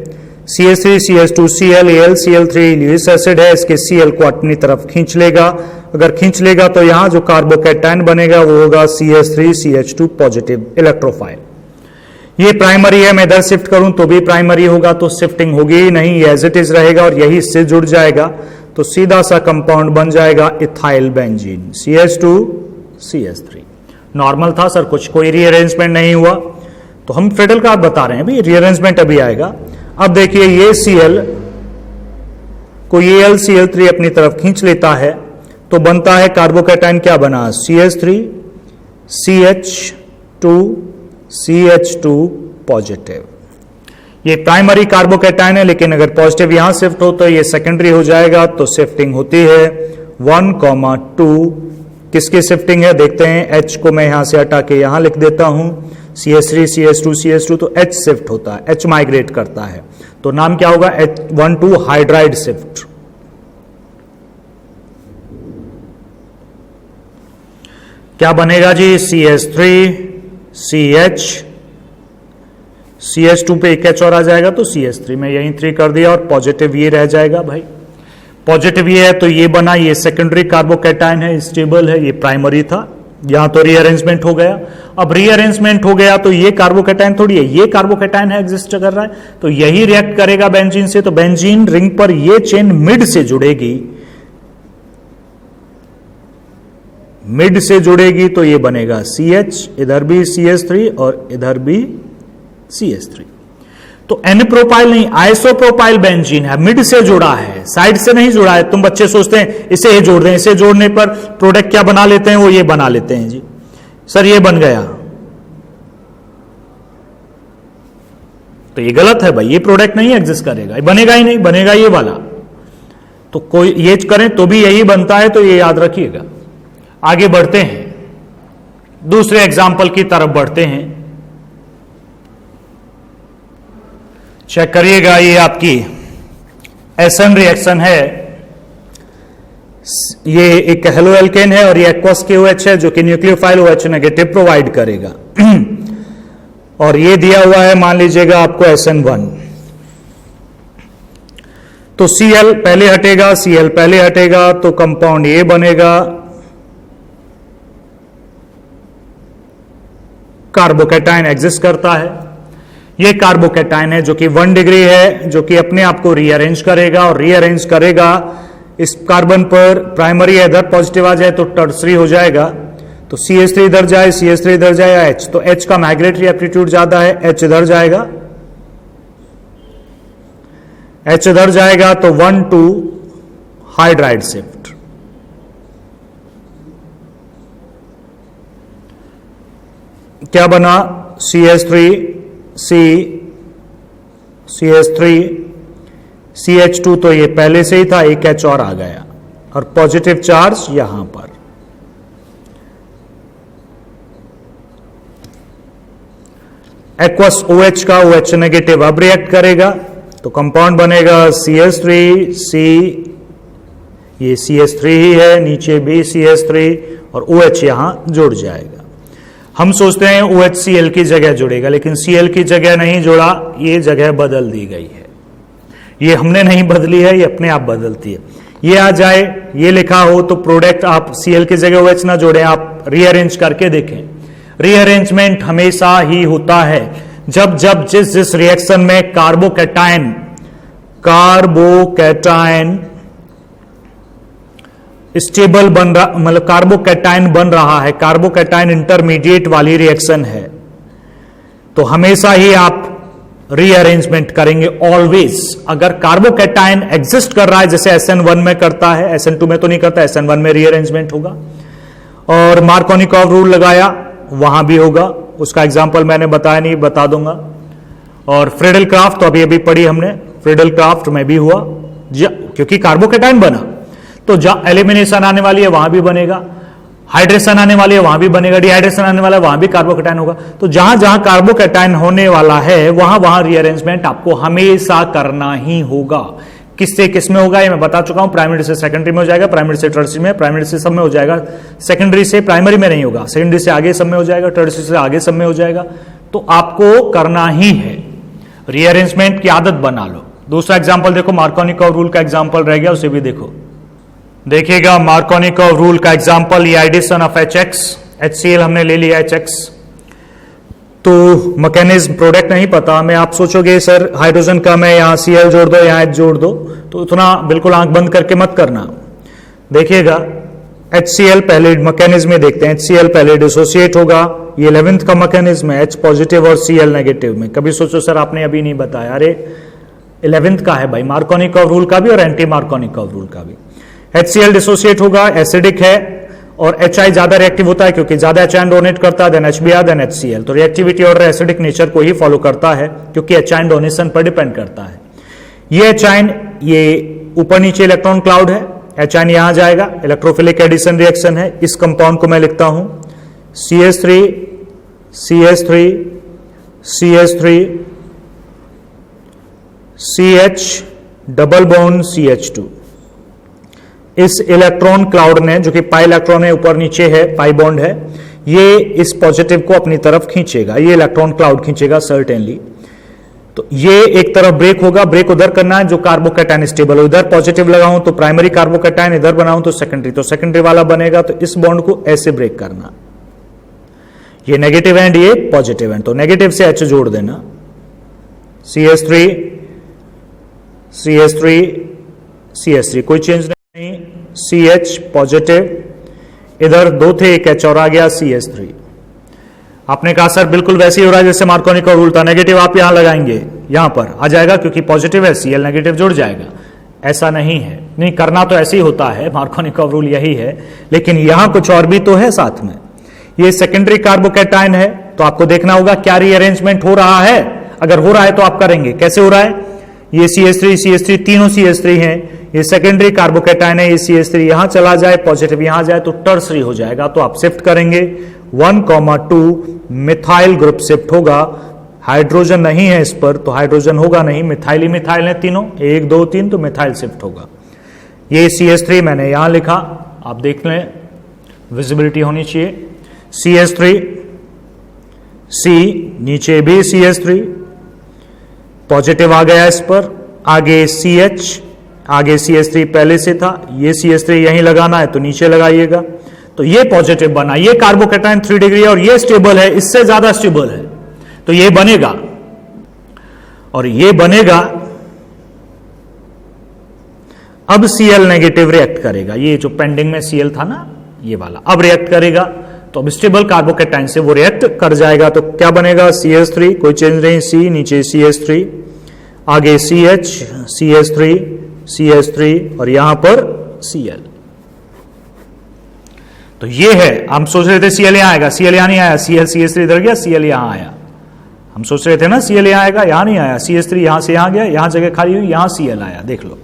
CH3CH2Cl AlCl3 ल्यूइस एसिड है, इसके Cl को अपनी तरफ खींच लेगा। अगर खींच लेगा तो यहां जो कार्बोकैटायन बनेगा वो होगा CH3CH2 पॉजिटिव इलेक्ट्रोफाइल। ये प्राइमरी है, मैं इधर शिफ्ट करूं तो भी प्राइमरी होगा तो शिफ्टिंग होगी ही नहीं, ये एज इट इज रहेगा और यही इससे जुड़ जाएगा तो सीधा सा कंपाउंड बन जाएगा इथाइल बेंजीन CH2CH3। नॉर्मल था सर, कुछ कोई रीअरेंजमेंट नहीं हुआ, तो हम फ्रीडल का बता रहे हैं भाई रीअरेंजमेंट अभी आएगा। अब देखिए ये Cl को ये AlCl3 अपनी तरफ खींच लेता है तो बनता है कार्बोकैटायन, क्या बना CH3CH2 पॉजिटिव। ये प्राइमरी कार्बोकैटायन है लेकिन अगर पॉजिटिव यहां शिफ्ट हो तो ये सेकेंडरी हो जाएगा, तो शिफ्टिंग होती है 1,2। किसकी शिफ्टिंग है देखते हैं, H को मैं यहां से हटा के यहां लिख देता हूं CH3CH2 तो H शिफ्ट होता है, H माइग्रेट करता है, तो नाम क्या होगा H12 हाइड्राइड शिफ्ट। क्या बनेगा जी CH3CH2 पे एक H और आ जाएगा तो CH3 में यही 3 कर दिया और पॉजिटिव ये रह जाएगा भाई। पॉजिटिव ये है तो ये बना, ये सेकेंडरी कार्बोकैटायन है, स्टेबल है, ये प्राइमरी था, यहां तो रीअरेंजमेंट हो गया। अब रीअरेंजमेंट हो गया तो ये कार्बोकैटायन थोड़ी है, ये कार्बोकैटायन है एग्जिस्ट कर रहा है तो यही रिएक्ट करेगा बेंजीन से, तो बेंजीन रिंग पर ये चेन मिड से जुड़ेगी, मिड से जुड़ेगी तो ये बनेगा CH, इधर भी CH3 और इधर भी CH3। तो N प्रोपाइल नहीं, आइसोप्रोपाइल बेंजीन है, मिड से जुड़ा है, साइड से नहीं जुड़ा है। तुम बच्चे सोचते हैं इसे ही जोड़ दें, इसे जोड़ने पर प्रोडक्ट क्या बना लेते हैं, वो ये बना लेते हैं जी सर, ये बन गया, तो ये गलत है भाई, ये प्रोडक्ट नहीं एग्जिस्ट करेगा, ये बनेगा ही नहीं, बनेगा ये वाला। तो कोई ये करें तो भी यही बनता है, तो ये याद रखिएगा। आगे बढ़ते हैं, दूसरे एग्जाम्पल की तरफ बढ़ते हैं। चेक करिएगा, ये आपकी एसन रिएक्शन है, ये एक हेलो एल्केन है और ये एक्वस KOH है जो कि न्यूक्लियोफाइल OH नेगेटिव प्रोवाइड करेगा और ये दिया हुआ है मान लीजिएगा आपको SN1। तो Cl पहले हटेगा, Cl पहले हटेगा तो कंपाउंड ये बनेगा, कार्बोकैटायन एग्जिस्ट करता है। ये कार्बोकैटायन है जो कि 1 डिग्री है, जो कि अपने आप को रीअरेंज करेगा और रीअरेंज करेगा इस कार्बन पर, प्राइमरी इधर पॉजिटिव आ जाए तो टर्सरी हो जाएगा, तो CH3 इधर जाए, CH3 इधर जाए, H, तो H का माइग्रेटरी एप्टीट्यूड ज्यादा है, H इधर जाएगा, H इधर जाएगा तो 1,2 हाइड्राइड शिफ्ट। क्या बना CH3 C, CH3 CH2 तो ये पहले से ही था, एक H और आ गया और पॉजिटिव चार्ज यहां पर। एक्वस OH का OH नेगेटिव अब रिएक्ट करेगा तो कंपाउंड बनेगा CH3C, ये CH3 ही है, नीचे भी CH3 और OH यहां जुड़ जाएगा। हम सोचते हैं OH Cl की जगह जुड़ेगा, लेकिन Cl की जगह नहीं जुड़ा, ये जगह बदल दी गई है। ये हमने नहीं बदली है, ये अपने आप बदलती है। ये आ जाए, ये लिखा हो तो प्रोडक्ट आप Cl की जगह OH ना जोड़ें, आप रीअरेंज करके देखें। रीअरेंजमेंट हमेशा ही होता है जब जब जिस रिएक्शन में कार्बोकैटायन स्टेबल बन रहा, मतलब कार्बोकैटायन बन रहा है, कार्बोकैटायन इंटरमीडिएट वाली रिएक्शन है, तो हमेशा ही आप रीअरेंजमेंट करेंगे ऑलवेज। अगर कार्बोकैटायन एग्जिस्ट कर रहा है जैसे SN1 में करता है, SN2 में तो नहीं करता, SN1 में रीअरेंजमेंट होगा। और मार्कोनिकॉव रूल लगाया, वहां भी होगा, उसका एग्जांपल मैंने बताया नहीं, बता दूंगा। और फ्रीडल क्राफ्ट तो अभी अभी पढ़ी हमने, फ्रीडल क्राफ्ट में भी हुआ, क्योंकि कार्बोकैटायन बना तो जहां एलिमिनेशन आने वाली है वहां भी बनेगा, हाइड्रेशन आने वाली है वहां भी बनेगा, डिहाइड्रेशन आने वाला है वहां भी कार्बोकैटायन होगा। तो जहां जहां कार्बोकैटायन होने वाला है वहां वहां रीअरेंजमेंट आपको हमेशा करना ही होगा। किससे किस में होगा ये मैं बता चुका हूं, प्राइमरी से सेकेंडरी में हो जाएगा, प्राइमरी से टर्शियरी में, प्राइमरी से सब में हो जाएगा, सेकेंडरी से प्राइमरी में नहीं होगा, सेकेंडरी से आगे सब में हो जाएगा, टर्शियरी से आगे सब में हो जाएगा। तो आपको करना ही है, रीअरेंजमेंट की आदत बना लो। दूसरा एग्जाम्पल देखो, मार्कोनिकॉव रूल का एग्जाम्पल रह गया, उसे भी देखो। देखिएगा मार्कोनिकॉव रूल का एग्जाम्पल, ये एडिशन ऑफ HX, HCl हमने ले लिया HX, तो मैकेनिज्म प्रोडक्ट नहीं पता हमें। आप सोचोगे सर हाइड्रोजन कम है, यहां Cl जोड़ दो, यहां H जोड़ दो, तो उतना बिल्कुल आंख बंद करके मत करना। देखिएगा HCl पहले मैकेनिज्म में देखते हैं, HCl पहले डिसोसिएट होगा, ये 11th का मैकेनिज्म है, H पॉजिटिव और Cl नेगेटिव में। कभी सोचो सर आपने अभी नहीं बताया, अरे 11th का है भाई, मार्कोनिकॉव रूल का भी और एंटी मार्कोनिकॉव रूल का भी। HCl डिसोसिएट होगा, एसिडिक है, और HI ज्यादा रिएक्टिव होता है क्योंकि ज्यादा एचाइन डोनेट करता है, देन HBr देन HCl, तो रिएक्टिविटी और एसिडिक नेचर को ही फॉलो करता है क्योंकि एचाइन डोनेशन पर डिपेंड करता है। ये एचाइन, ये ऊपर नीचे इलेक्ट्रॉन क्लाउड है, एचाइन यहां जाएगा, इलेक्ट्रोफिलिक एडिशन रिएक्शन है। इस कंपाउंड को मैं लिखता हूं CH3 CH3 CH3 CH double bond CH2। इस इलेक्ट्रॉन क्लाउड ने, जो कि पाई इलेक्ट्रॉन है, ऊपर नीचे है, पाई बॉन्ड है, ये इस पॉजिटिव को अपनी तरफ खींचेगा, ये इलेक्ट्रॉन क्लाउड खींचेगा सर्टेनली। तो ये एक तरफ ब्रेक होगा, ब्रेक उधर करना है जो कार्बोकैटायन स्टेबल हो, इधर पॉजिटिव लगाऊं तो प्राइमरी कार्बोकैटायन, इधर बनाऊं तो सेकेंडरी वाला बनेगा, तो इस बॉन्ड को ऐसे ब्रेक करना। ये नेगेटिव एंड, ये पॉजिटिव एंड, तो नेगेटिव से H जोड़ देना, CH3 CH3 CH3, कोई चेंज नहीं, CH पॉजिटिव, इधर 2 थे, एक H और आ गया CH3। आपने कहा सर बिल्कुल वैसे ही हो रहा है जैसे मार्कोनिकॉव रूल था, नेगेटिव आप यहां लगाएंगे, यहां पर आ जाएगा क्योंकि पॉजिटिव है, Cl नेगेटिव जुड़ जाएगा। ऐसा नहीं है, नहीं करना तो ऐसे ही होता है, मार्कोनिकॉव रूल यही है, लेकिन यहां कुछ और भी तो है साथ में। ये सेकेंडरी कार्बोकैटायन है, तो आपको देखना होगा क्या रीअरेंजमेंट हो रहा है। अगर हो रहा है तो आप करेंगे, कैसे हो रहा है, ये CH3 तीनों CH3 हैं, ये सेकेंडरी कार्बोकैटायन है, ये CH3 यहां चला जाए, पॉजिटिव यहां जाए तो टर्सरी हो जाएगा, तो आप शिफ्ट करेंगे 1,2 मिथाइल ग्रुप शिफ्ट होगा। हाइड्रोजन नहीं है इस पर, तो हाइड्रोजन होगा नहीं, मिथाइल ही मिथाइल है तीनों, 1 2 3, तो मिथाइल शिफ्ट होगा। ये CH3 मैंने यहां लिखा, आप देख लें, विजिबिलिटी होनी चाहिए। CH3 C, नीचे भी CH3 पॉजिटिव आ गया इस पर, आगे CH, आगे CH3 पहले से था, ये CH3 यहीं लगाना है तो नीचे लगाइएगा, तो ये पॉजिटिव बना। ये कार्बोकैटायन 3 डिग्री और ये स्टेबल है, इससे ज्यादा स्टेबल है, तो ये बनेगा, और ये बनेगा। अब Cl नेगेटिव रिएक्ट करेगा, ये जो पेंडिंग में Cl था ना, ये वाला अब रिएक्ट करेगा, तो अब स्टेबल कार्बोकैटायन से वो रिएक्ट कर जाएगा, तो क्या बनेगा, CH3, कोई चेंज नहीं, C, नीचे CH3, आगे CH, CH3 CH3 और यहां पर Cl। तो ये है, हम सोच रहे थे Cl यहां आएगा, Cl यहां नहीं आया, Cl CH3 इधर गया, Cl यहां आया। हम सोच रहे थे ना Cl यहां आएगा, यहां नहीं आया, CH3 यहां से यहां गया, यहां जगह खाली हुई, यहां Cl आया, देख लो।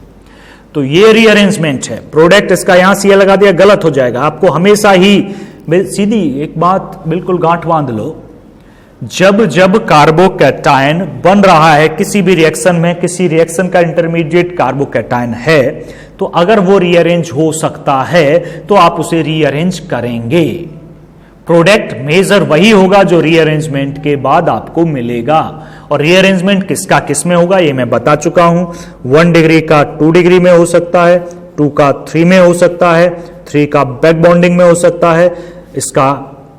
तो ये रीअरेंजमेंट है, प्रोडक्ट इसका यहां Cl लगा दिया, गलत हो जाएगा। आपको हमेशा ही सीधी एक बात बिल्कुल गांठ बांध लो, जब जब कार्बोकैटायन बन रहा है किसी भी रिएक्शन में, किसी रिएक्शन का इंटरमीडिएट कार्बोकैटायन है, तो अगर वो रीअरेंज हो सकता है तो आप उसे रीअरेंज करेंगे। प्रोडक्ट मेजर वही होगा जो रीअरेंजमेंट के बाद आपको मिलेगा। और रीअरेंजमेंट किसका किस में होगा ये मैं बता चुका हूं। 1 डिग्री का 2 डिग्री में हो सकता है, 2 का 3 में हो सकता है, 3 का बैक बॉन्डिंग में हो सकता है, इसका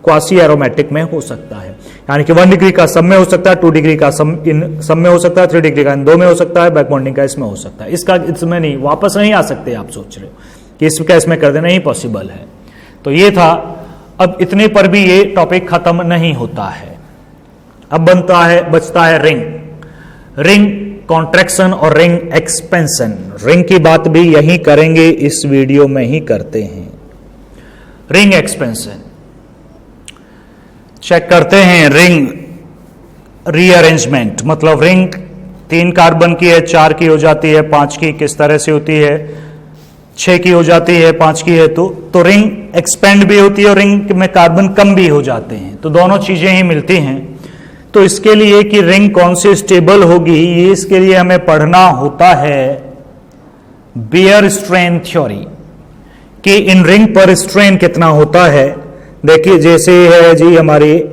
क्वासी एरोमेटिक में हो सकता है। यानी कि 1 डिग्री का सब में हो सकता है, 2 डिग्री का इन सब में हो सकता है, 3 डिग्री का इन 2 में हो सकता है, बैक बॉन्डिंग का इसमें हो सकता है। इसका इसमें नहीं, वापस नहीं आ सकते। आप सोच रहे हो कि इसका इसमें कर देना ही पॉसिबल है। तो ये था। अब इतने पर भी ये टॉपिक खत्म नहीं होता है। अब बचता है रिंग कॉन्ट्रैक्शन और रिंग एक्सपेंशन। रिंग की बात भी यही करेंगे, इस वीडियो में ही करते हैं। रिंग एक्सपेंशन चेक करते हैं। रिंग रीअरेंजमेंट मतलब रिंग 3 कार्बन की है, 4 की हो जाती है, 5 की किस तरह से होती है, 6 की हो जाती है, 5 की है तो रिंग एक्सपेंड भी होती है और रिंग में कार्बन कम भी हो जाते हैं। तो दोनों चीजें ही मिलती हैं। तो इसके लिए कि रिंग कौन सी स्टेबल होगी, ये इसके लिए हमें पढ़ना होता है बेयर स्ट्रेन थ्योरी कि इन रिंग पर स्ट्रेन कितना होता है। देखिए जैसे है जी हमारी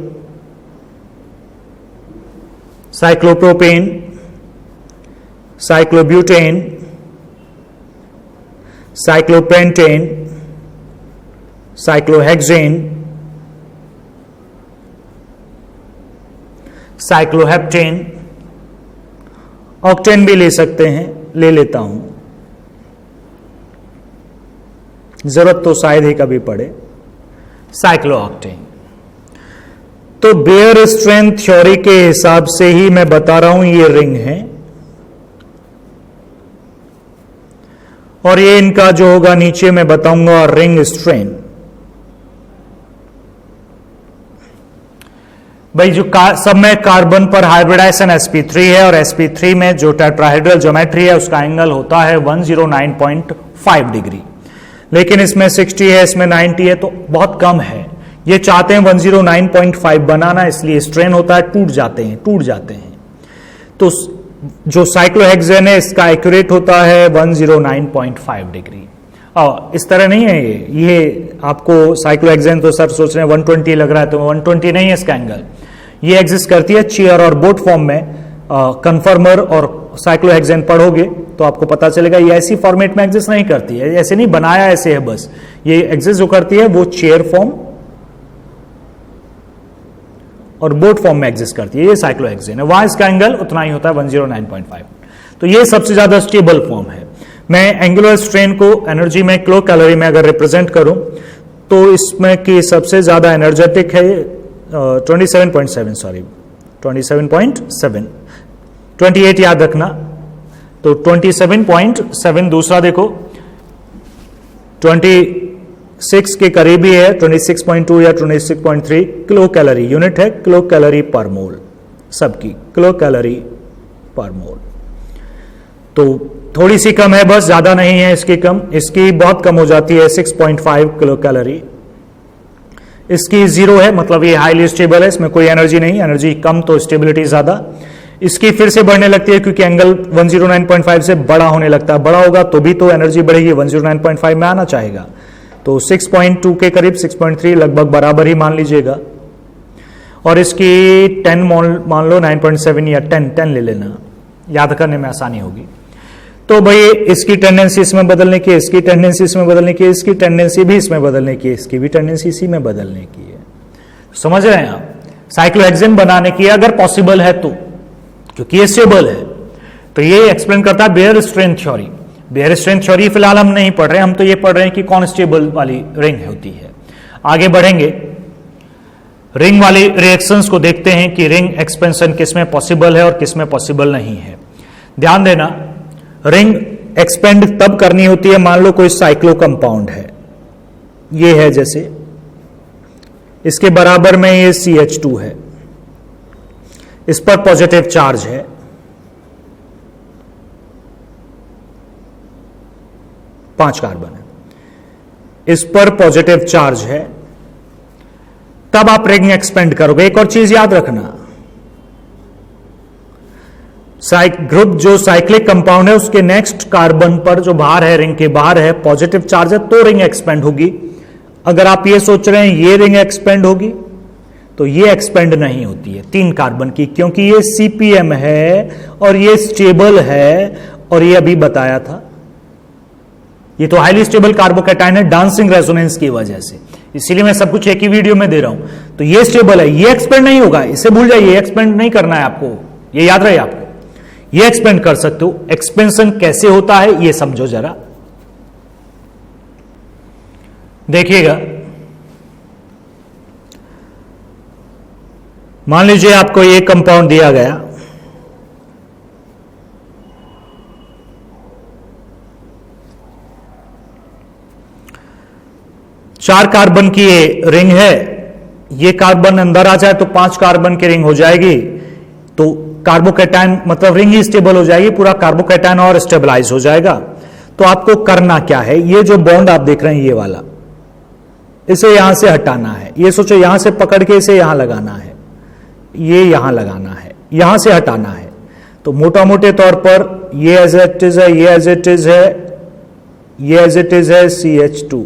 cyclopropane, cyclobutane, cyclopentane, cyclohexane, cycloheptane, octane भी ले सकते हैं, ले लेता हूं, जरूरत तो शायद ही कभी पड़े, साइक्लोऑक्टेन। तो बेयर स्ट्रेन थ्योरी के हिसाब से ही मैं बता रहा हूं ये रिंग है और ये इनका जो होगा नीचे मैं बताऊंगा रिंग स्ट्रेन। भाई जो सब में कार्बन पर हाइब्रिडाइजेशन sp3 है और sp3 में जो टेट्राहेड्रल ज्योमेट्री है उसका एंगल होता है 109.5 डिग्री, लेकिन इसमें 60 है, इसमें 90 है, तो बहुत कम है। ये चाहते हैं 109.5 बनाना, इसलिए स्ट्रेन होता है, टूट जाते हैं। तो जो साइक्लोहेक्सेन है इसका एक्यूरेट होता है 109.5 डिग्री। और इस तरह नहीं है ये आपको साइक्लोहेक्सेन तो सर सोच रहे हैं 120 लग रहा है, तो 120 नहीं है इसका एंगल। ये एग्जिस्ट करती है चेयर और बोट फॉर्म में। कन्फर्मर और साइक्लोहेक्सेन पढ़ोगे तो आपको पता चलेगा ये ऐसी फॉर्मेट में एग्जिस्ट नहीं करती है, ऐसे नहीं बनाया ऐसे है बस। ये एग्जिस्ट जो करती है वो चेयर फॉर्म और बोट फॉर्म में एग्जिस्ट करती है, ये साइक्लोहेक्सेन है। वहां इसका एंगल उतना ही होता है 109.5। तो ये सबसे ज्यादा स्टेबल फॉर्म है। मैं एंगुलर स्ट्रेन को एनर्जी में किलो कैलोरी में अगर रिप्रेजेंट करूं तो इसमें की सबसे ज्यादा एनर्जेटिक है 27.7 28 याद रखना। तो 27.7 दूसरा देखो 26 के करीब ही है, 26.2 या 26.3 किलो कैलोरी यूनिट है, किलो कैलोरी पर मोल सबकी, किलो कैलोरी पर मोल। तो थोड़ी सी कम है बस, ज्यादा नहीं है इसकी कम। इसकी बहुत कम हो जाती है 6.5 किलो कैलोरी। इसकी 0 है, मतलब ये हाईली स्टेबल है, इसमें कोई एनर्जी नहीं, एनर्जी कम तो स्टेबिलिटी ज्यादा। इसकी फिर से बढ़ने लगती है क्योंकि एंगल 109.5 से बड़ा होने लगता है, बड़ा होगा तो भी तो एनर्जी बढ़ेगी, 109.5 में आना चाहेगा। तो 6.2 के करीब 6.3 लगभग बराबर ही मान लीजिएगा। और इसकी 10 मान लो 9.7 या 10 ले लेना, याद करने में आसानी होगी। तो भाई इसकी टेंडेंसी इसमें बदलने की, इसकी टेंडेंसी इसमें बदलने की, इसकी टेंडेंसी भी इसमें बदलने की, इसकी भी टेंडेंसी इसी में बदलने की है। समझ रहे हैं आप? साइक्लोहेक्सेन बनाने की अगर पॉसिबल है तो, क्योंकि ये स्टेबल है। तो ये एक्सप्लेन करता है Baeyer strain theory. Baeyer strain theory फिलहाल हम नहीं पढ़ रहे, हम तो ये पढ़ रहे हैं कि कौन स्टेबल वाली रिंग होती है। आगे बढ़ेंगे, रिंग वाली रिएक्शंस को देखते हैं कि रिंग एक्सपेंशन किसमें पॉसिबल है और किसमें पॉसिबल नहीं है। ध्यान देना, रिंग एक्सपेंड तब करनी होती है, मान लो कोई साइक्लो कंपाउंड है, ये है जैसे, इसके बराबर में ये CH2 है, इस पर पॉजिटिव चार्ज है, पांच कार्बन है, इस पर पॉजिटिव चार्ज है, तब आप रिंग एक्सपेंड करोगे। एक और चीज याद रखना, ग्रुप जो साइक्लिक कंपाउंड है उसके नेक्स्ट कार्बन पर जो बाहर है, रिंग के बाहर है, पॉजिटिव चार्ज है, तो रिंग एक्सपेंड होगी। अगर आप ये सोच रहे हैं ये रिंग एक्सपेंड होगी, तो ये एक्सपेंड नहीं होती है 3 कार्बन की, क्योंकि ये सीपीएम है और ये स्टेबल है, और ये अभी बताया था ये तो हाईली स्टेबल कार्बोकैटायन है डांसिंग रेजोनेंस की वजह से, इसीलिए मैं सब कुछ एक ही वीडियो में दे रहा हूं। तो ये स्टेबल है, ये एक्सपेंड नहीं होगा, इसे भूल जाइए, ये एक्सपेंड नहीं करना है आपको, ये याद रहे आपको, ये एक्सपेंड कर सकते हो। एक्सपेंशन कैसे होता है ये समझो जरा, देखिएगा। मान लीजिए आपको ये कंपाउंड दिया गया, चार कार्बन की ये रिंग है, ये कार्बन अंदर आ जाए तो 5 कार्बन की रिंग हो जाएगी, तो कार्बोकैटायन मतलब रिंग ही स्टेबल हो जाएगी, पूरा कार्बोकैटायन और स्टेबलाइज हो जाएगा। तो आपको करना क्या है, ये जो बॉन्ड आप देख रहे हैं ये वाला, इसे यहां से हटाना है। ये सोचो यहां से पकड़ के इसे यहां लगाना है, ये यहां लगाना है, यहां से हटाना है। तो मोटा मोटे तौर पर ये एज इट इज है, ये एज इट इज है, ये एज इट इज है CH2,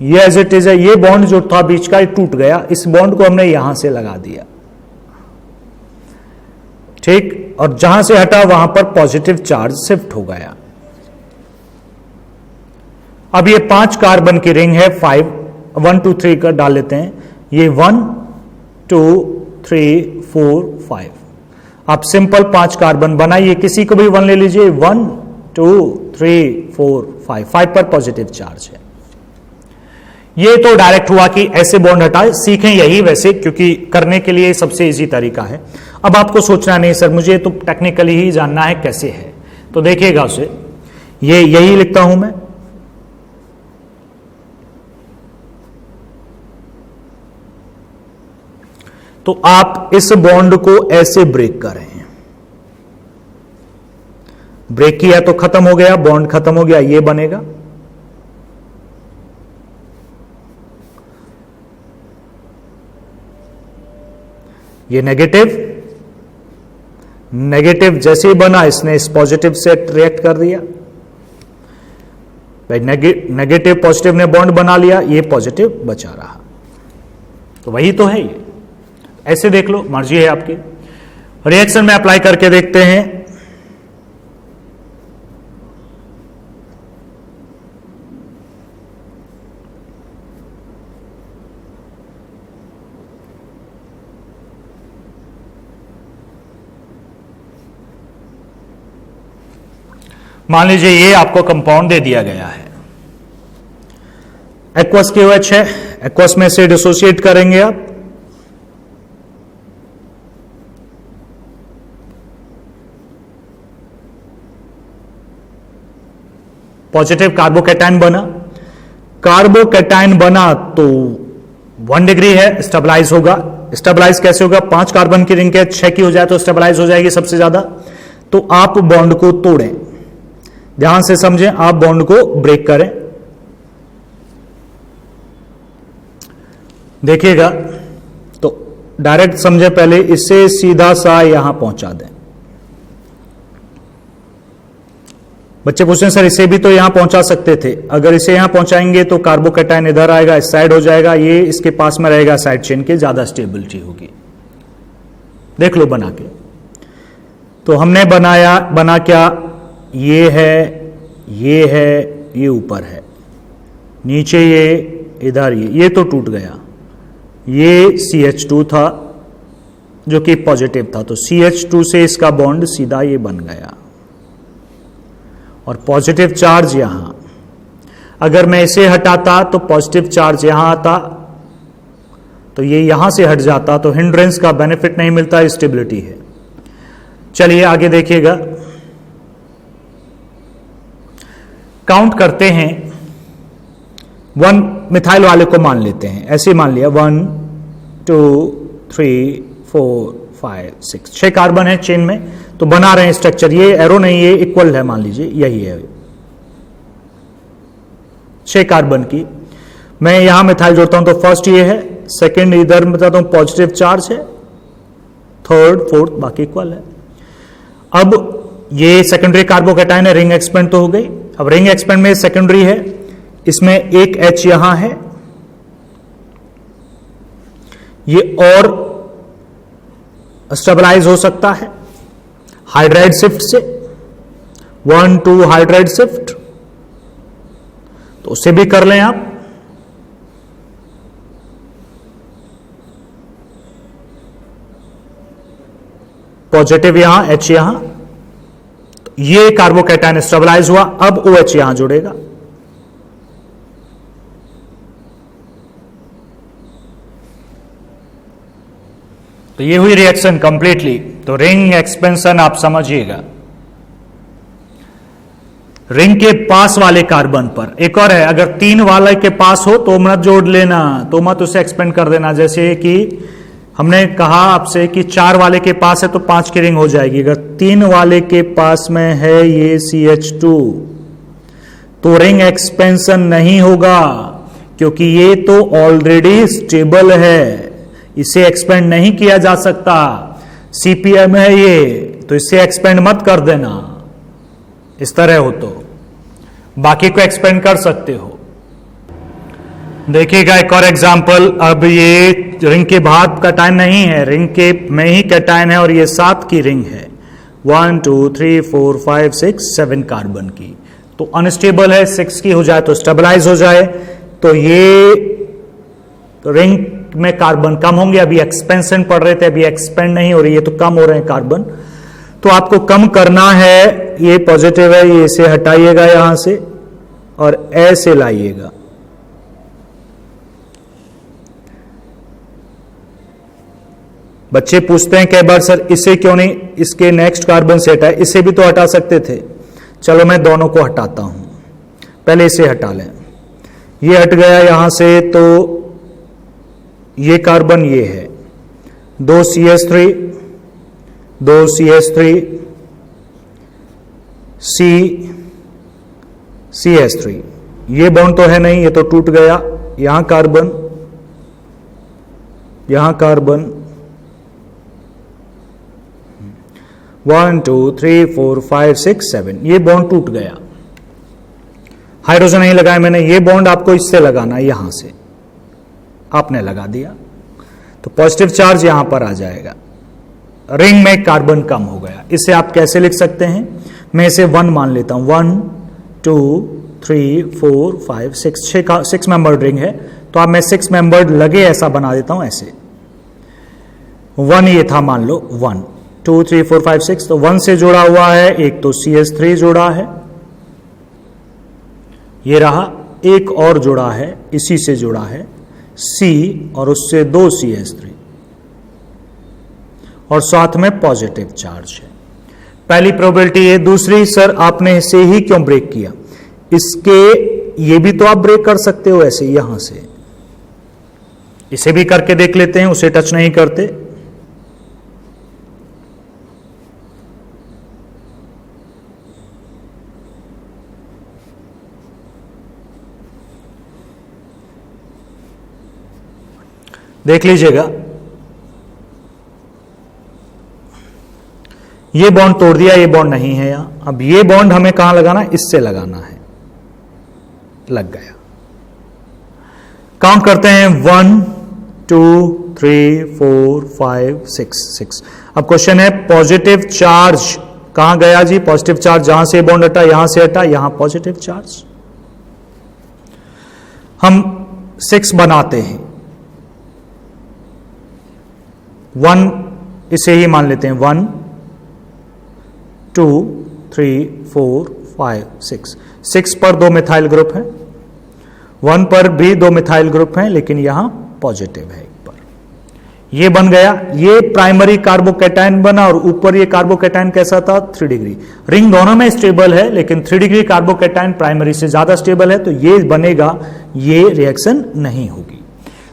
ये एज इट इज है। ये बॉन्ड जो था बीच का टूट गया, इस बॉन्ड को हमने यहां से लगा दिया, ठीक, और जहां से हटा वहां पर पॉजिटिव चार्ज शिफ्ट हो गया। अब ये 5 कार्बन की रिंग है, 1 2 3 का डाल लेते हैं, ये 1 2 3 4 5। आप सिंपल 5 कार्बन बनाइए, किसी को भी 1 ले लीजिए, 1 2 3 4 5, 5 पर पॉजिटिव चार्ज है। ये तो डायरेक्ट हुआ कि ऐसे बॉन्ड हटाए, सीखें यही वैसे, क्योंकि करने के लिए सबसे इजी तरीका है। अब आपको सोचना नहीं सर मुझे तो टेक्निकली ही जानना है कैसे है, तो देखिएगा उसे, ये यही लिखता हूं मैं, तो आप इस बॉन्ड को ऐसे ब्रेक करें, ब्रेक किया तो खत्म हो गया, बॉन्ड खत्म हो गया, ये बनेगा। ये नेगेटिव, नेगेटिव जैसे ही बना इसने इस पॉजिटिव से रिएक्ट कर दिया, भाई नेगेटिव पॉजिटिव ने बॉन्ड बना लिया, ये पॉजिटिव बचा रहा, तो वही तो है ये। ऐसे देख लो, मर्जी है आपकी। रिएक्शन में अप्लाई करके देखते हैं। मान लीजिए ये आपको कंपाउंड दे दिया गया है, एक्वस KOH है, एक्वस में से डिसोसिएट करेंगे आप, पॉजिटिव कार्बोकैटायन बना, कार्बोकैटायन बना तो 1 डिग्री है, स्टेबलाइज होगा। स्टेबलाइज कैसे होगा, 5 कार्बन की रिंग के 6 की हो जाए तो स्टेबलाइज हो जाएगी सबसे ज्यादा। तो आप बॉन्ड को तोड़ें, ध्यान से समझें, आप बॉन्ड को ब्रेक करें, देखिएगा। तो डायरेक्ट समझे, पहले इसे सीधा सा यहां पहुंचा दें। बच्चे पूछते हैं सर इसे भी तो यहां पहुंचा सकते थे, अगर इसे यहां पहुंचाएंगे तो कार्बोकैटायन इधर आएगा, इस साइड हो जाएगा, ये इसके पास में रहेगा, साइड चेन के, ज्यादा स्टेबिलिटी होगी। देख लो बना के, तो हमने बना क्या, ये है, ये ऊपर है, नीचे ये, इधर ये तो टूट गया। ये CH2 था जो कि पॉजिटिव था, तो CH2 से इसका बॉन्ड सीधा ये बन गया, और पॉजिटिव चार्ज यहां, अगर मैं इसे हटाता तो पॉजिटिव चार्ज यहां आता, तो ये यहां से हट जाता, तो हिंड्रेंस का बेनिफिट नहीं मिलता, स्टेबिलिटी है। चलिए आगे देखिएगा, काउंट करते हैं। 1 मिथाइल वाले को मान लेते हैं, ऐसे मान लिया 1 2 3 4 5 6 6 कार्बन है चेन में, तो बना रहे हैं स्ट्रक्चर। ये एरो नहीं, ये इक्वल है, मान लीजिए यही है 6 कार्बन की। मैं यहां मिथाइल जोड़ता हूं तो फर्स्ट ये है, सेकंड इधर बताता हूं पॉजिटिव चार्ज है, थर्ड फोर्थ बाकी इक्वल है। अब ये सेकेंडरी कार्बोकैटायन है, रिंग एक्सपेंड तो हो गई। अब रिंग एक्सपेंड में सेकेंडरी है, इसमें एक H यहां है, ये और स्टेबलाइज हो सकता है हाइड्राइड शिफ्ट से, 1 2 हाइड्राइड शिफ्ट, तो उसे भी कर लें आप। पॉजिटिव यहां, H यहां, तो ये कार्बोकैटायन स्टेबलाइज हुआ। अब OH यहां जुड़ेगा, तो ये हुई रिएक्शन कंप्लीटली। तो रिंग एक्सपेंशन आप समझिएगा। रिंग के पास वाले कार्बन पर एक और है, अगर 3 वाले के पास हो तो मत जोड़ लेना, तो मत उसे एक्सपेंड कर देना। जैसे कि हमने कहा आपसे कि 4 वाले के पास है तो 5 की रिंग हो जाएगी। अगर 3 वाले के पास में है ये CH2 तो रिंग एक्सपेंशन नहीं होगा, क्योंकि ये तो ऑलरेडी स्टेबल है, इसे एक्सपेंड नहीं किया जा सकता। CPM है ये, तो इसे एक्सपेंड मत कर देना। इस तरह हो तो बाकी को एक्सपेंड कर सकते हो। देखिएगा एक और एग्जांपल। अब ये रिंग के बाहर कैटायन नहीं है, रिंग के में ही कैटायन है, और ये 7 की रिंग है, 1 2 3 4 5 6 7 कार्बन की। तो अनस्टेबल है, 6 की हो जाए तो स्टेबलाइज हो जाए। तो ये रिंग में कार्बन कम होंगे, अभी एक्सपेंशन पढ़ रहे थे, अभी एक्सपेंड नहीं हो रही है, तो कम हो रहे हैं कार्बन। तो आपको कम करना है, ये पॉजिटिव है, ये इसे हटाइएगा यहां से और ऐसे लाइएगा। बच्चे पूछते हैं कई बार, सर इसे क्यों नहीं इसके नेक्स्ट कार्बन से हटाए, इसे भी तो हटा सकते थे। चलो मैं दोनों को हटाता हूं, पहले इसे हटा लें। ये हट गया यहां से, तो ये कार्बन ये है, 2 CH3 2 CH3 CH3, ये बॉन्ड तो है नहीं, ये तो टूट गया। यहां कार्बन, यहां कार्बन, 1 2 3 4 5 6 7, ये बॉन्ड टूट गया। हाइड्रोजन नहीं लगाया मैंने, ये बॉन्ड आपको इससे लगाना है, यहां से आपने लगा दिया, तो पॉजिटिव चार्ज यहां पर आ जाएगा। रिंग में कार्बन कम हो गया। इसे आप कैसे लिख सकते हैं? मैं इसे 1 मान लेता हूं, 1 2 3 4 5 6 6 मेंबर्ड रिंग है, तो अब मैं 6 मेंबर्ड लगे ऐसा बना देता हूं, ऐसे 1 ये था, मान लो 1 2 3 4 5 6, तो 1 से जुड़ा हुआ है, एक तो CH3 जुड़ा है, ये रहा, एक और जुड़ा है, इसी से जुड़ा है C, और उससे 2 CH3, और साथ में पॉजिटिव चार्ज है। पहली प्रोबेबिलिटी है। दूसरी, सर आपने इसे ही क्यों ब्रेक किया? इसके ये भी तो आप ब्रेक कर सकते हो ऐसे, यहां से इसे भी करके देख लेते हैं, उसे टच नहीं करते। देख लीजिएगा, ये बॉन्ड तोड़ दिया, ये बॉन्ड नहीं है यहां। अब ये बॉन्ड हमें कहां लगाना है? इससे लगाना है, लग गया। काउंट करते हैं, 1 2 3 4 5 6। अब क्वेश्चन है पॉजिटिव चार्ज कहां गया जी? पॉजिटिव चार्ज जहां से बॉन्ड हटा, यहां से हटा, यहां पॉजिटिव चार्ज। हम 6 बनाते हैं, 1 इसे ही मान लेते हैं, 1 2 3 4 5 6 पर 2 मिथाइल ग्रुप हैं, 1 पर भी 2 मिथाइल ग्रुप हैं, लेकिन यहां पॉजिटिव है एक पर। ये बन गया, ये प्राइमरी कार्बोकैटायन बना, और ऊपर ये कार्बोकैटायन कैसा था? 3 डिग्री। रिंग दोनों में स्टेबल है, लेकिन 3 डिग्री कार्बोकैटायन प्राइमरी से ज्यादा स्टेबल है, तो ये बनेगा, ये रिएक्शन नहीं होगी।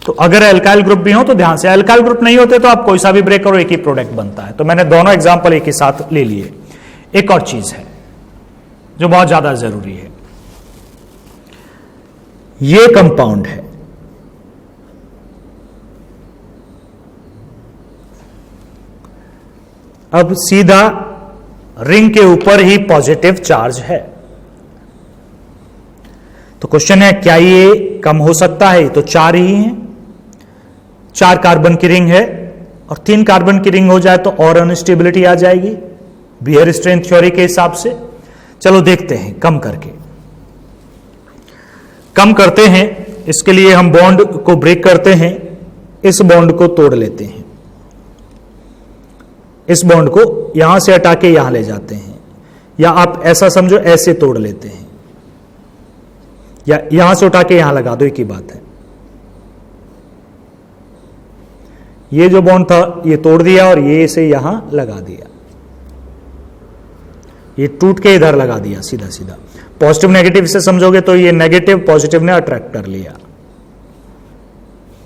तो अगर एल्काइल ग्रुप भी हो तो ध्यान से, एल्काइल ग्रुप नहीं होते तो आप कोई सा भी ब्रेक करो, एक ही प्रोडक्ट बनता है। तो मैंने दोनों एग्जांपल एक ही साथ ले लिए। एक और चीज है जो बहुत ज्यादा जरूरी है, ये कंपाउंड है, अब सीधा रिंग के ऊपर ही पॉजिटिव चार्ज है। तो क्वेश्चन है क्या ये कम हो सकता है? तो 4 ही है, 4 कार्बन की रिंग है और 3 कार्बन की रिंग हो जाए तो और अनस्टेबिलिटी आ जाएगी बियर स्ट्रेंथ थ्योरी के हिसाब से। चलो देखते हैं कम करके, कम करते हैं। इसके लिए हम बॉन्ड को ब्रेक करते हैं, इस बॉन्ड को तोड़ लेते हैं, इस बॉन्ड को यहां से हटा के यहां ले जाते हैं, या आप ऐसा समझो ऐसे तोड़ लेते हैं, या यहां से उठा के यहां लगा दो, एक ही बात है। ये जो बॉन्ड था ये तोड़ दिया और ये इसे यहां लगा दिया, ये टूट के इधर लगा दिया सीधा सीधा। पॉजिटिव नेगेटिव से समझोगे तो ये नेगेटिव पॉजिटिव ने अट्रैक्ट कर लिया।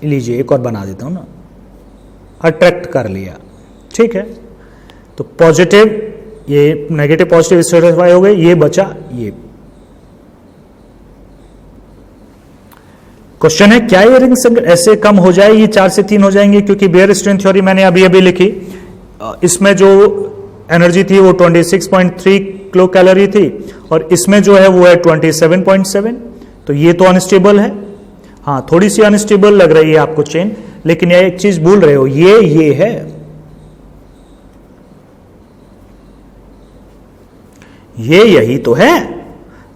लीजिए एक और बना देता हूं ना, अट्रैक्ट कर लिया, ठीक है। तो पॉजिटिव, ये नेगेटिव पॉजिटिव सेटिस्फाई हो गए, ये बचा ये। क्वेश्चन है क्या ये रिंग ऐसे कम हो जाए, ये 4 से 3 हो जाएंगे? क्योंकि बियर स्ट्रेंथ थ्योरी मैंने अभी अभी लिखी, इसमें जो एनर्जी थी वो 26.3 किलो कैलोरी थी और इसमें जो है वो है 27.7। तो ये तो अनस्टेबल है, हाँ थोड़ी सी अनस्टेबल लग रही है आपको चेन, लेकिन ये एक चीज भूल रहे हो, ये है, ये यही तो है।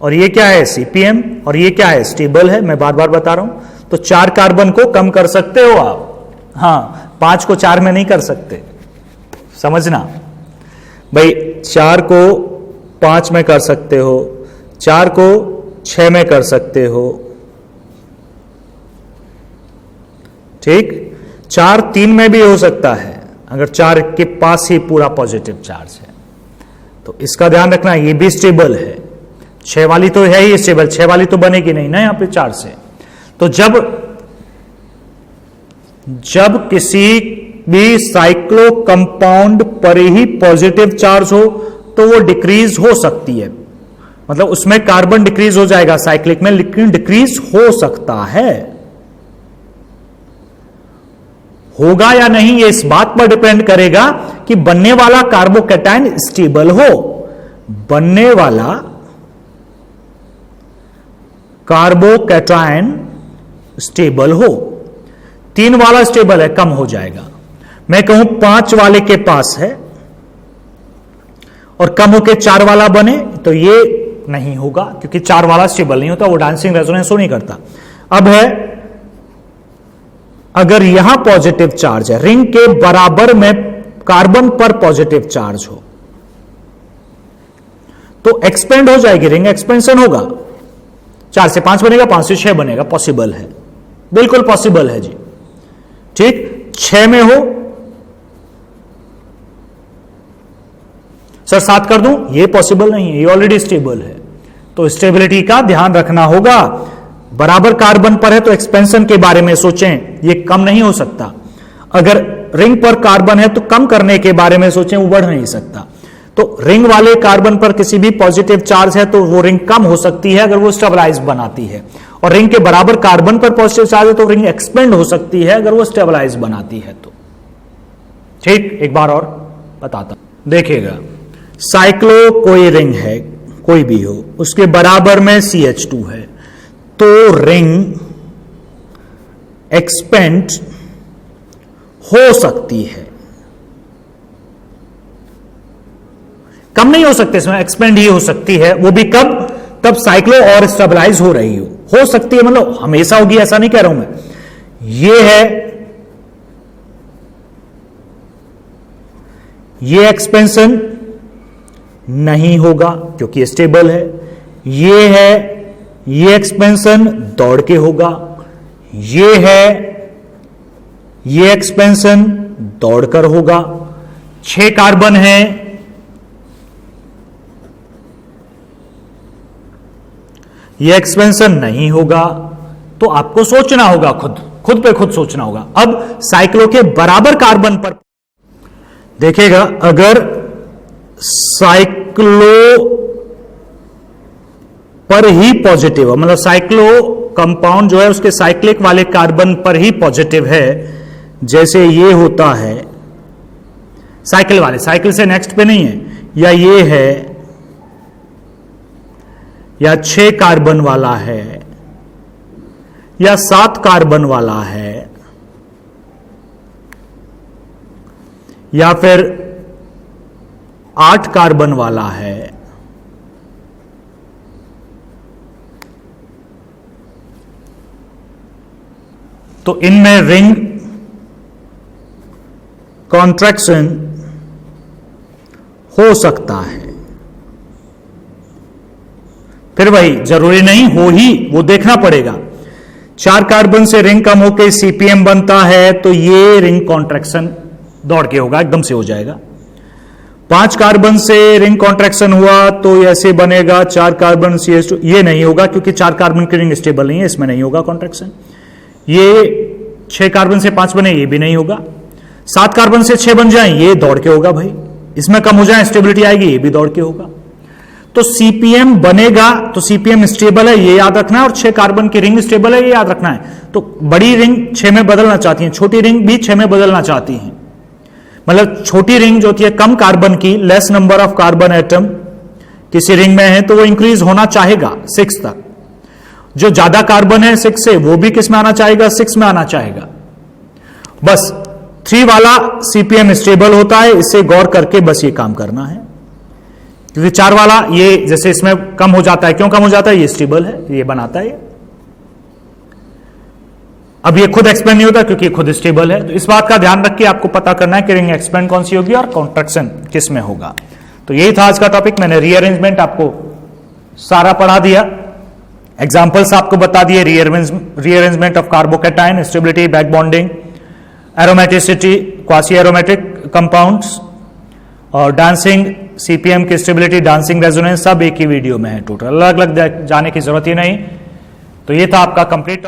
और ये क्या है? सीपीएम। और ये क्या है? स्टेबल है। मैं बार बार बता रहा हूं। तो 4 कार्बन को कम कर सकते हो आप, हाँ 5 को 4 में नहीं कर सकते, समझना भाई। 4 को 5 में कर सकते हो, 4 को 6 में कर सकते हो, ठीक। 4 3 में भी हो सकता है अगर 4 के पास ही पूरा पॉजिटिव चार्ज है। तो इसका ध्यान रखना, ये भी स्टेबल है। 6 वाली तो है ही स्टेबल, 6 वाली तो बनेगी नहीं ना यहां पे 4 से। तो जब किसी भी साइक्लो कंपाउंड पर ही पॉजिटिव चार्ज हो तो वो डिक्रीज हो सकती है, मतलब उसमें कार्बन डिक्रीज हो जाएगा साइक्लिक में, लेकिन डिक्रीज हो सकता है। होगा या नहीं ये इस बात पर डिपेंड करेगा कि बनने वाला कार्बोकैटायन स्टेबल हो। बनने वाला कार्बोकैटायन स्टेबल हो। 3 वाला स्टेबल है, कम हो जाएगा। मैं कहूं 5 वाले के पास है और कम होके 4 वाला बने तो ये नहीं होगा, क्योंकि 4 वाला स्टेबल नहीं होता, वो डांसिंग रेजोनेंस नहीं करता। अब है अगर यहां पॉजिटिव चार्ज है, रिंग के बराबर में कार्बन पर पॉजिटिव चार्ज हो तो एक्सपेंड हो जाएगी रिंग, एक्सपेंशन होगा। 4 से 5 बनेगा, 5 से 6 बनेगा, पॉसिबल है, बिल्कुल पॉसिबल है जी, ठीक। 6 में हो सर 7 कर दूं, ये पॉसिबल नहीं है, ये ऑलरेडी स्टेबल है। तो स्टेबिलिटी का ध्यान रखना होगा। बराबर कार्बन पर है तो एक्सपेंशन के बारे में सोचें, ये कम नहीं हो सकता। अगर रिंग पर कार्बन है तो कम करने के बारे में सोचें, वो बढ़ नहीं सकता। तो रिंग वाले कार्बन पर किसी भी पॉजिटिव चार्ज है तो वो रिंग कम हो सकती है अगर वो स्टेबलाइज बनाती है, और रिंग के बराबर कार्बन पर पॉजिटिव चार्ज है तो रिंग एक्सपेंड हो सकती है अगर वो स्टेबलाइज बनाती है तो, ठीक। एक बार और बताता हूं, देखिएगा। साइक्लो कोई रिंग है, कोई भी हो, उसके बराबर में CH2 है तो रिंग एक्सपेंड हो सकती है, कम नहीं हो सकते, इसमें एक्सपेंड ही हो सकती है। वो भी कब? तब साइक्लो और स्टेबलाइज हो रही हो सकती है, मतलब हमेशा होगी ऐसा नहीं कह रहा हूं मैं। ये है, ये एक्सपेंशन नहीं होगा क्योंकि स्टेबल है। ये है, ये एक्सपेंशन दौड़ के होगा। ये है, ये एक्सपेंशन दौड़कर होगा। 6 कार्बन है, ये एक्सपेंशन नहीं होगा। तो आपको सोचना होगा खुद खुद पे खुद सोचना होगा। अब साइक्लो के बराबर कार्बन पर देखिएगा, अगर साइक्लो पर ही पॉजिटिव है, मतलब साइक्लो कंपाउंड जो है उसके साइक्लिक वाले कार्बन पर ही पॉजिटिव है, जैसे ये होता है साइकिल वाले, साइकिल से नेक्स्ट पे नहीं है, या ये है, या 6 कार्बन वाला है, या 7 कार्बन वाला है, या फिर 8 कार्बन वाला है, तो इनमें रिंग कॉन्ट्रैक्शन हो सकता है। फिर वही जरूरी नहीं हो ही, वो देखना पड़ेगा। 4 कार्बन से रिंग कम होकर सीपीएम बनता है तो ये रिंग कॉन्ट्रैक्शन दौड़ के होगा, एकदम से हो जाएगा। 5 कार्बन से रिंग कॉन्ट्रैक्शन हुआ तो ऐसे बनेगा 4 कार्बन CH2, ये नहीं होगा क्योंकि 4 कार्बन की रिंग स्टेबल नहीं है, इसमें नहीं होगा कॉन्ट्रैक्शन। ये 6 कार्बन से 5 बने, ये भी नहीं होगा। 7 कार्बन से 6 बन जाए, ये दौड़ के होगा भाई। इसमें कम हो जाए, स्टेबिलिटी आएगी, ये भी दौड़ के होगा। तो सीपीएम बनेगा तो सीपीएम स्टेबल है, ये याद रखना है, और 6 कार्बन की रिंग स्टेबल है, ये याद रखना है। तो बड़ी रिंग 6 में बदलना चाहती है, छोटी रिंग भी 6 में बदलना चाहती है। मतलब छोटी रिंग जो होती है कम कार्बन की, less number of carbon atom किसी रिंग में है, तो वो इंक्रीज होना चाहेगा 6 तक। जो ज्यादा कार्बन है 6 से, वो भी किस में आना चाहेगा, 6 में आना चाहेगा। बस 3 वाला सीपीएम स्टेबल होता है, इससे गौर करके बस ये काम करना है। क्योंकि 4 वाला ये जैसे इसमें कम हो जाता है, क्यों कम हो जाता है, ये स्टेबल है, ये बनाता है। अब ये खुद एक्सपेंड नहीं होता क्योंकि खुद स्टेबल है। तो इस बात का ध्यान रख के आपको पता करना है कि रिंग एक्सपेंड कौन सी होगी और कॉन्ट्रैक्शन किस में होगा। तो यही था आज का टॉपिक। मैंने रीअरेंजमेंट आपको सारा पढ़ा दिया, एग्जाम्पल्स आपको बता दिए, rearrangement of carbocation, stability, back bonding, aromaticity, quasi aromatic compounds, और डांसिंग सीपीएम की स्टेबिलिटी, डांसिंग रेजोनेंस, सब एक ही वीडियो में है टोटल, अलग अलग जाने की जरूरत ही नहीं। तो ये था आपका कंप्लीट